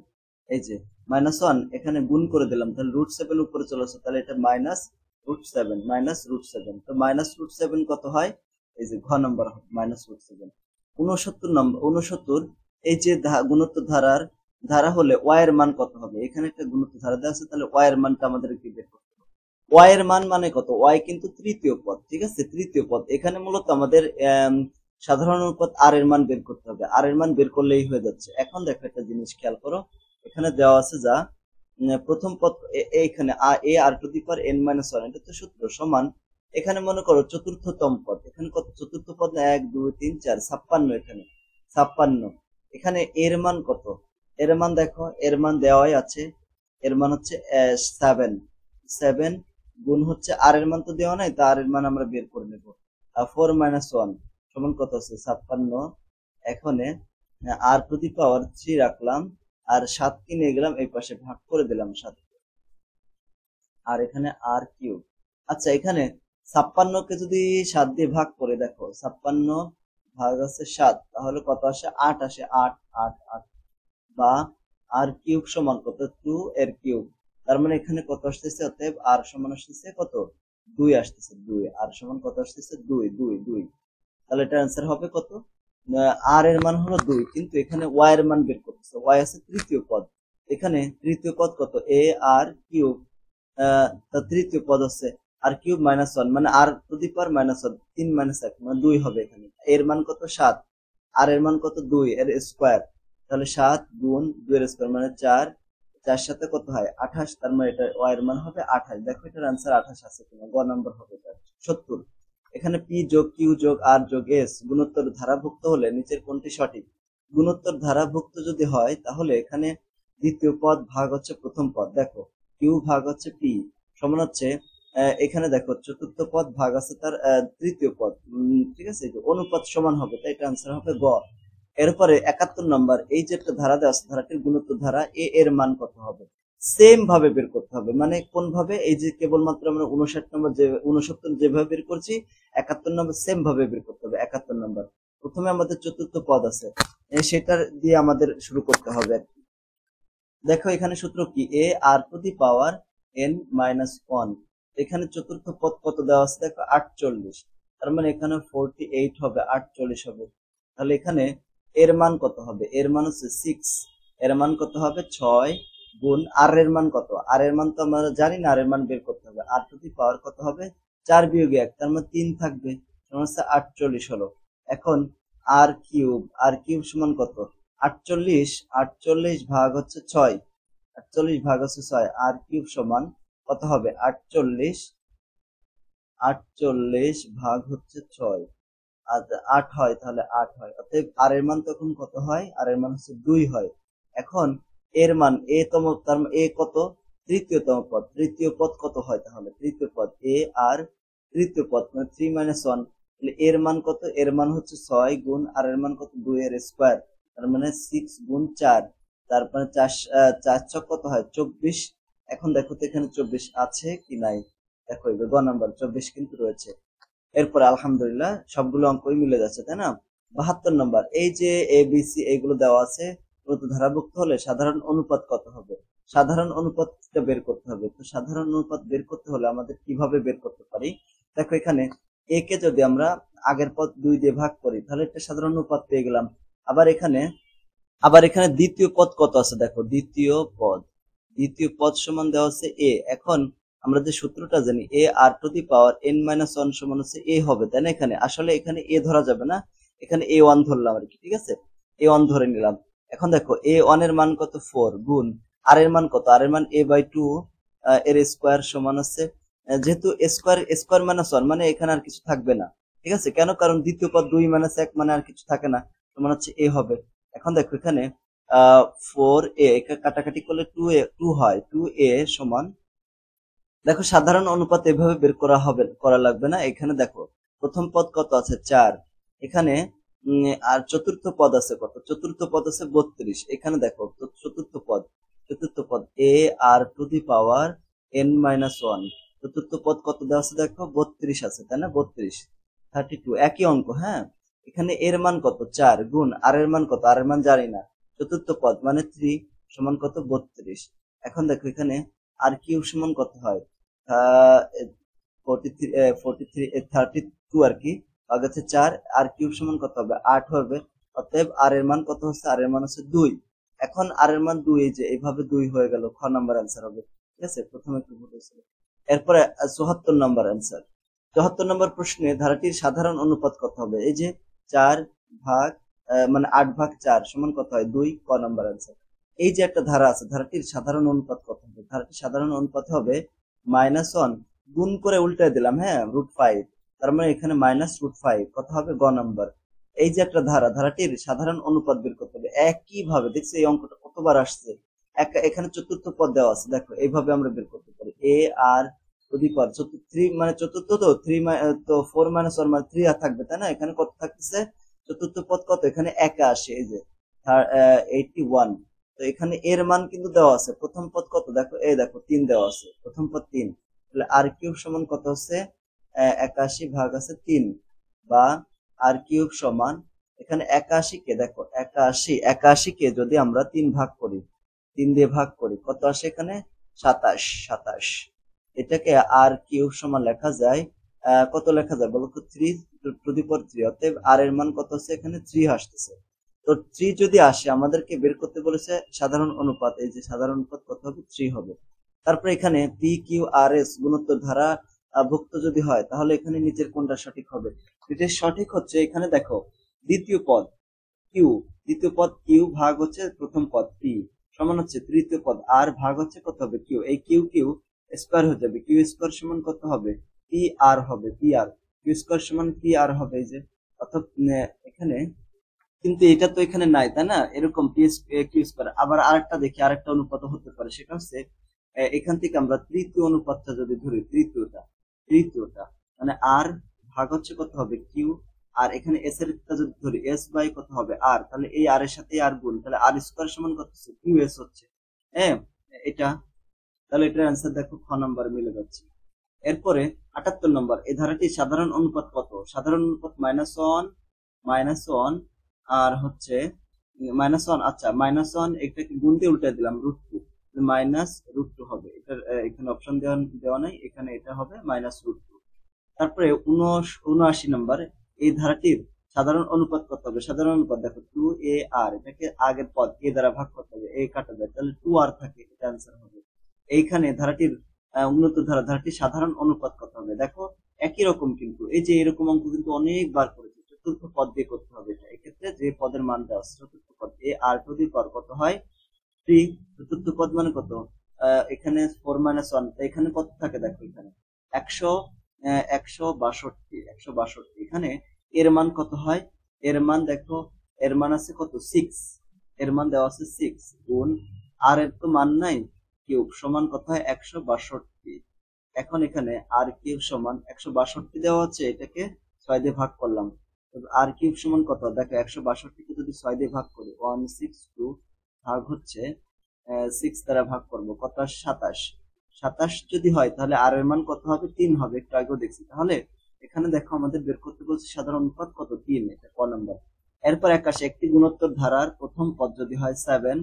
এই যে -1 এখানে গুণ করে দিলাম, তাহলে √7 উপরে চলে আসছে, তাহলে এটা -√7, -√7। তো -√7 কত হয়? এই যে ঘ নম্বর হবে -√7। 69 নম্বর, 69 এই যে গুণোত্তর ধারা হলে y এর মান কত হবে? এখানে একটা গুণোত্তর ধারা দেওয়া আছে, তাহলে y এর মানটা আমাদেরকে বের করতে হবে। y এর মান মানে কত? y কিন্তু তৃতীয় পদ, ঠিক আছে, তৃতীয় পদ। এখানে মূলত আমাদের সাধারণ অনুপাত r এর মান বের করতে হবে। r এর মান বের করলেই হয়ে যাচ্ছে। এখন দেখো একটা জিনিস খেয়াল করো, এখানে দেওয়া আছে যা প্রথম পদ এখানে a r⁻n-1, এটা তো সূত্র সমান। এখানে মনে করো চতুর্থতম পদ, এখানে কত? চতুর্থ পদ 1 2 3 4 56, এখানে 56। এখানে এর মান কত? এর মান দেখো, এর মান দেওয়াই আছে, এর মান হচ্ছে 7। 7 গুণ হচ্ছে আর এর মান তো দেওয়া নাই, তা আর এর মান আমরা বের করে নেব। 4 - 1 সমান কত আছে? 56। এখানে r⁻³ রাখলাম, আর 7 কে নিয়ে গেলাম এই পাশে, ভাগ করে দিলাম 7, আর এখানে r³। আচ্ছা, এখানে 56 কে যদি 7 দিয়ে ভাগ করে দেখো, 56 ভাগ আছে 7, তাহলে কত আসে? 8 আসে। 8 8 8 বা r³ সমান কত? 2 এর কিউব। তার মানে এখানে কত আসতেছে? অতএব r সমান আসতেছে কত? 2 আসতেছে। 2 r সমান কত আসতেছে? 2 2 2। তাহলে এটা অ্যান্সার হবে কত? r এর মান হলো 2, কিন্তু এখানে y এর মান বের করতেছে। y আছে তৃতীয় পদ, এখানে তৃতীয় পদ কত? a r³ তার তৃতীয় পদ হচ্ছে r³ -1, মানে r⁻⁻1, 3 - 1 মানে 2 হবে এখানে। এর মান কত? 7। আর এর মান কত? 2 এর স্কয়ার। তাহলে 7 গুণ 2 এর স্কয়ার মানে 4, 4 সাথে কত হয়? 28। তার মানে এটা y এর মান হবে 28। দেখো এটার आंसर 28 আছে কিনা, গ নাম্বার হবে এটা 70। এখানে p যোগ q যোগ r যোগ s গুণোত্তর ধারাভুক্ত হলে নিচের কোনটি সঠিক? গুণোত্তর ধারাভুক্ত যদি হয় তাহলে এখানে দ্বিতীয় পদ ভাগ হচ্ছে প্রথম পদ। দেখো q ভাগ হচ্ছে p সমান হচ্ছে এখানে দেখো চতুর্থ পদ ভাগ আছে তার তৃতীয় পদ, ঠিক আছে, এই যে অনুপাত সমান হবে, তাই এটা आंसर হবে গ। এরপরে 71 নম্বর, এই যে একটা ধারা দেওয়া আছে, ধারাটির গুণোত্তর ধারা a এর মান কত হবে? সেম ভাবে বের করতে হবে। মানে কোন ভাবে? এই যে কেবলমাত্র আমরা 59 নম্বর যে 69 যেভাবে বের করছি, 71 নম্বর সেম ভাবে বের করতে হবে। 71 নম্বর প্রথমে আমাদের চতুর্থ পদ আছে, সেটার দিয়ে আমাদের শুরু করতে হবে। দেখো এখানে সূত্র কি? a r⁻n-1। এখানে চতুর্থ পদ কত দেওয়া আছে? দেখো 48। তার মানে এখানে 48 হবে, 48 হবে। তাহলে এখানে এর মান কত হবে? এর মান হচ্ছে 6। এর মান কত হবে? 6 গুণ আর এর মান কত? আর এর মান তো আমরা জানি না, আর এর মান বের করতে হবে। r⁻ কত হবে? 4 - 1, তার মানে 3 থাকবে, সমান হচ্ছে 48 হলো। এখন r³ সমান কত? 48। 48 ভাগ হচ্ছে 6, 48 ভাগ হচ্ছে 6, r³ সমান কত হবে? 48। 48 ভাগ হচ্ছে 6, আর 8 হয়, তাহলে 8 হয়। অতএব আর এর মান তখন কত হয়? আর এর মান হচ্ছে 2 হয়। এখন এর মান a তম, তার a কত? তৃতীয়তম পদ। তৃতীয় পদ কত হয় তাহলে? তৃতীয় পদ a আর তৃতীয় পদ মানে 3 - 1, তাহলে এর মান কত? এর মান হচ্ছে 6 গুণ আর এর মান কত? 2 এর স্কয়ার, তার মানে 6 গুণ 4, তারপরে 4 4 ছক কত হয়? 24। এখন দেখো তো এখানে 24 আছে কি নাই, দেখো এই গ নাম্বার 24 কিন্তু রয়েছে। এরপরে আলহামদুলিল্লাহ সবগুলো অঙ্কই মিলে যাচ্ছে, তাই না? 72 নম্বর, এই যে এ বি সি এইগুলো দেওয়া আছে, প্রতি ধারাভুক্ত হলে সাধারণ অনুপাত কত হবে? সাধারণ অনুপাতটা বের করতে হবে। তো সাধারণ অনুপাত বের করতে হলে আমাদের কিভাবে বের করতে পারি? দেখো এখানে এ কে যদি আমরা আগের পদ 2 দিয়ে ভাগ করি, তাহলে একটা সাধারণ অনুপাত পেয়ে গেলাম। আবার এখানে দ্বিতীয় পদ কত আছে? দেখো দ্বিতীয় পদ সমান দেওয়া আছে a। এখন আমরা যে সূত্রটা জানি, a r⁻n-1 সমান হচ্ছে a হবে, তাই না? এখানে আসলে এখানে a ধরা যাবে না, এখানে a1 ধরলাম আর কি, ঠিক আছে, a1 ধরে নিলাম। এখন দেখো a1 এর মান কত? 4 গুণ আর এর মান কত? আর এর মান a/2 এর স্কয়ার সমান হচ্ছে, যেহেতু স্কয়ার মানে এখানে আর কিছু থাকবে না, ঠিক আছে। কেন? কারণ দ্বিতীয় পদ 2 - 1 মানে আর কিছু থাকে না, সমান হচ্ছে a হবে। এখন দেখো এখানে 4a কাটাকাটি করলে 2 হয়, 2a সমান, দেখো সাধারণ অনুপাত এভাবে বের করা লাগবে না। এখানে দেখো প্রথম পদ কত আছে? 4। এখানে আর চতুর্থ পদ আছে কত? চতুর্থ পদ আছে 32। এখানে দেখো চতুর্থ পদ a r⁻n-1, চতুর্থ পদ কত দেওয়া আছে? দেখো 32 আছে, তাই না? 32। 32 একই অঙ্ক। হ্যাঁ, এখানে এর মান কত 4 গুণ আর এর মান কত, আর এর মান জানি না, চতুর্থ পদ মানে 3 সমান কত 32। এখন দেখো এখানে আর কিউব সমান কত হয়, 32 আর কি, আগে হচ্ছে 4, আর কিউব সমান কত হবে 8 হবে। অতএব আর এর মান কত হচ্ছে, আর এর মান হচ্ছে 2। এখন আর এর মান 2, এই যে এইভাবে 2 হয়ে গেল, খ নাম্বার অ্যান্সার হবে। ঠিক আছে, প্রথমে একটু ভুল হয়েছিল। এরপরে 74 নাম্বার অ্যান্সার। 74 নম্বর প্রশ্নে ধারাটির সাধারণ অনুপাত কত হবে, এই যে 4 ভাগ মানে 8 ভাগ 4 সমান কত হয় 2, ক নাম্বার অ্যান্সার। এই যে একটা ধারা আছে, ধারাটির সাধারণ অনুপাত কত হবে, ধারাটির সাধারণ অনুপাত হবে -1 গুণ করে উল্টায় দিলাম, হ্যাঁ, √5, তার মানে এখানে -√5 কত হবে, গ নাম্বার। এই যে একটা ধারা, ধারাটির সাধারণ অনুপাত বের করতে হবে একই ভাবে। দেখছি এই অঙ্কটা কতবার আসছে, এখানে চতুর্থ পদ দেওয়া আছে, দেখো এইভাবে আমরা বের করতে পারি। এ আর অধিপদ 3 মানে চতুর্থ, তো 3 তো 4 - 1 মানে 3 আর থাকবে, তাই না? এখানে কত থাকতেছে, চতুর্থ পদ কত, এখানে 81, এই যে 81। তো এখানে এর মান কিন্তু দেওয়া আছে, প্রথম পদ কত দেখো, এই দেখো 3 দেওয়া আছে, প্রথম পদ 3, তাহলে আর কিউব সমান কত হচ্ছে 81 ভাগ আছে 3, বা আর কিউব সমান এখানে 81 কে দেখো 81 কে যদি আমরা 3 ভাগ করি, 3 দিয়ে ভাগ করি, কত আসে এখানে 27। এটাকে আর কিউব সমান লেখা যায়, কত লেখা যায় বলতো, 3 অতএব আর এর মান কত হচ্ছে, এখানে 3 আসতেছে। তো 3 যদি আসে, আমাদেরকে বের করতে বলেছে সাধারণ অনুপাত, এই যে সাধারণ অনুপাত কত হবে, 3 হবে। তারপরে এখানে পি কিউ আর এস গুণোত্তর ধারা ভুক্ত যদি হয়, তাহলে এখানে নিচের কোনটা সঠিক হবে, এটা সঠিক হচ্ছে এখানে দেখো দ্বিতীয় পদ কিউ, দ্বিতীয় পদ কিউ ভাগ হচ্ছে প্রথম পদ পি সমান হচ্ছে তৃতীয় পদ আর ভাগ হচ্ছে কত হবে কিউ, এই কিউ কিউ স্কয়ার হয়ে যাবে, কিউ স্কয়ার সমান কত হবে, পি আর হবে, পি আর, কিউ স্কয়ার সমান পি আর হবে, এই যে অর্থাৎ এখানে কিন্তু এটা তো এখানে নাই, তাই না? এরকম পি কিউ স্কয়ার। আবার আরেকটা দেখি, আরেকটা অনুপাত হতে পারে, সেটা হচ্ছে এখান থেকে আমরা তৃতীয় অনুপাতটা যদি ধরি, তৃতীয়টা মানে আর ভাগ হচ্ছে কত হবে কিউ, আর এখানে এস এর টা যদি ধরি এস বাই কত হবে আর, তাহলে এই আর এর সাথে আর গুণ, তাহলে আর স্কয়ার সমান কত হচ্ছে কিউ এস হচ্ছে, হ্যাঁ এটা। তাহলে এটার অ্যান্সার দেখো খ নাম্বার মিলে যাচ্ছে। এরপরে 78 নম্বর, এই ধারাটির সাধারণ অনুপাত কত, সাধারণ অনুপাত -1 আর হচ্ছে -1, আচ্ছা -1 এটাকে গুণ দিয়ে উল্টে দিলাম √2, -√2 হবে, এটার এখানে অপশন দেওয়া নাই, এখানে এটা হবে -√2। তারপরে 79 নম্বর, এই ধারাটির সাধারণ অনুপাত কত হবে, সাধারণ অনুপাত দেখো 2a আর, এটাকে আগের পদ a দ্বারা ভাগ করতে হবে, a কাটা যায়, তাহলে 2 আর থাকে, এটা অ্যান্সার হবে। এইখানে ধারাটির উন্নত ধারাটির সাধারণ অনুপাত কত হবে, দেখো একই রকম, কিন্তু এই যে এরকম অঙ্ক কিন্তু অনেকবার করেছে, চতুর্থ পদ দিয়ে করতে হবে এটা। এক্ষেত্রে যে পদের মান দেওয়া আছে চতুর্থ পদ, এ আর টু দি পাওয়ার কত হয় 3, চতুর্থ পদ মানে কত, এখানে 4 - 1, এখানে কত থাকে দেখো, এখানে 162, এখানে এর মান কত হয়, এর মান দেখো, এর মান আছে কত 6, এর মান দেওয়া আছে 6 গুণ আর এর তো মান নাই, কিউব সমান কত হয় 162। এখন এখানে আর কিউব সমান 162 দেওয়া আছে, এটাকে 6 দিয়ে ভাগ করলাম, আর কিউব সমান কত দেখো, 162 কে যদি 6 দিয়ে ভাগ করি 162 ভাগ হচ্ছে 6 দ্বারা ভাগ করব, কত 27 যদি হয়, তাহলে আর এর মান কত হবে 3 হবে, একটু আগেও দেখছি। তাহলে এখানে দেখো আমাদের বের করতে বলছে সাধারণ অনুপাত কত 3, এটা ক নাম্বার। এরপর 81, একটি গুণোত্তর ধারার প্রথম পদ যদি হয় 7,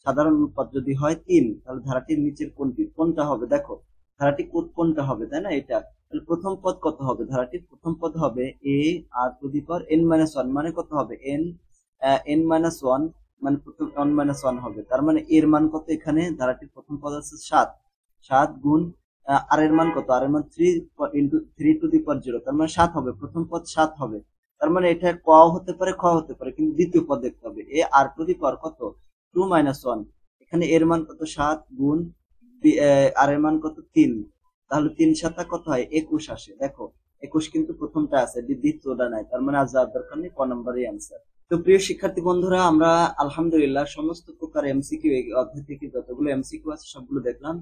সাধারণ অনুপাত যদি হয় 3, তাহলে ধারাটির নিচের কোনটা হবে, দেখো ধারাটি কোনটা হবে, তাই না? এটা তাহলে প্রথম পদ কত হবে, ধারাটির প্রথম পদ হবে a R to the power n-1, মানে কত হবে n-1, মানে প্রথম 1 - 1 হবে, তার মানে এর মান কত, এখানে ধারাটির প্রথম পদ আছে 7 গুণ আর এর মান কত, আর এর মান 3 টু দি পাওয়ার 0, তার মানে 7 হবে, প্রথম পদ 7 হবে, তার মানে এটা ক হতে পারে খ হতে পারে, কিন্তু দ্বিতীয় পদ দেখতে হবে, এ আর টু দি পাওয়ার কত 2 - 1, এখানে এর মান কত 7 গুণ আর এর মান কত 3, তাহলে 3 7 কত হয় 21 আসে, দেখো 21 কিন্তু প্রথমটা আছে, দ্বিতীয়টা নাই, তার মানে আর যাওয়ার দরকার নেই, ক নম্বরই অ্যান্সার। তো প্রিয় শিক্ষার্থী বন্ধুরা, আমরা আলহামদুলিল্লাহ সমস্ত প্রকার এমসিকিউ, এই অধ্যায় থেকে যতগুলো এমসিকিউ আছে সবগুলো দেখলাম।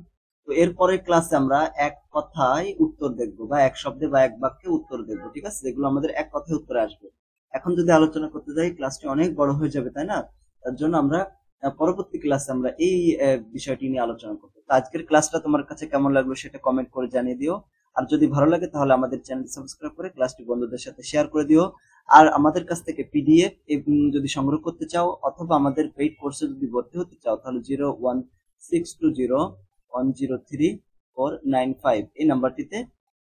তো এরপরের ক্লাসে আমরা এক কথায় উত্তর দেখবো, বা এক শব্দে বা এক বাক্যে উত্তর দেখবো, ঠিক আছে, যেগুলো আমাদের এক কথায় উত্তরে আসবে। এখন যদি আলোচনা করতে যাই, ক্লাসটি অনেক বড় হয়ে যাবে, তাই না? তার জন্য আমরা পরবর্তী ক্লাসে আমরা এই বিষয়টি নিয়ে আলোচনা করবো। তো আজকের ক্লাসটা তোমার কাছে কেমন লাগলো সেটা কমেন্ট করে জানিয়ে দিও। আর যদি ভালো লাগে তাহলে আমাদের চ্যানেল সাবস্ক্রাইব করে ক্লাসটি বন্ধুদের সাথে শেয়ার করে দিও। আর আমাদের কাছ থেকে পিডিএফ যদি সংগ্রহ করতে চাও অথবা আমাদের পেইড কোর্সে যদি ভর্তি হতে চাও তাহলে 01620103495 এই নাম্বারটিতে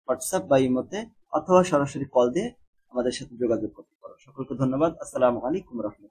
হোয়াটসঅ্যাপ বা ইমোতে অথবা সরাসরি কল দিয়ে আমাদের সাথে যোগাযোগ করতে পারো। সকলকে ধন্যবাদ। আসসালামু আলাইকুম রহমতুল্লাহ।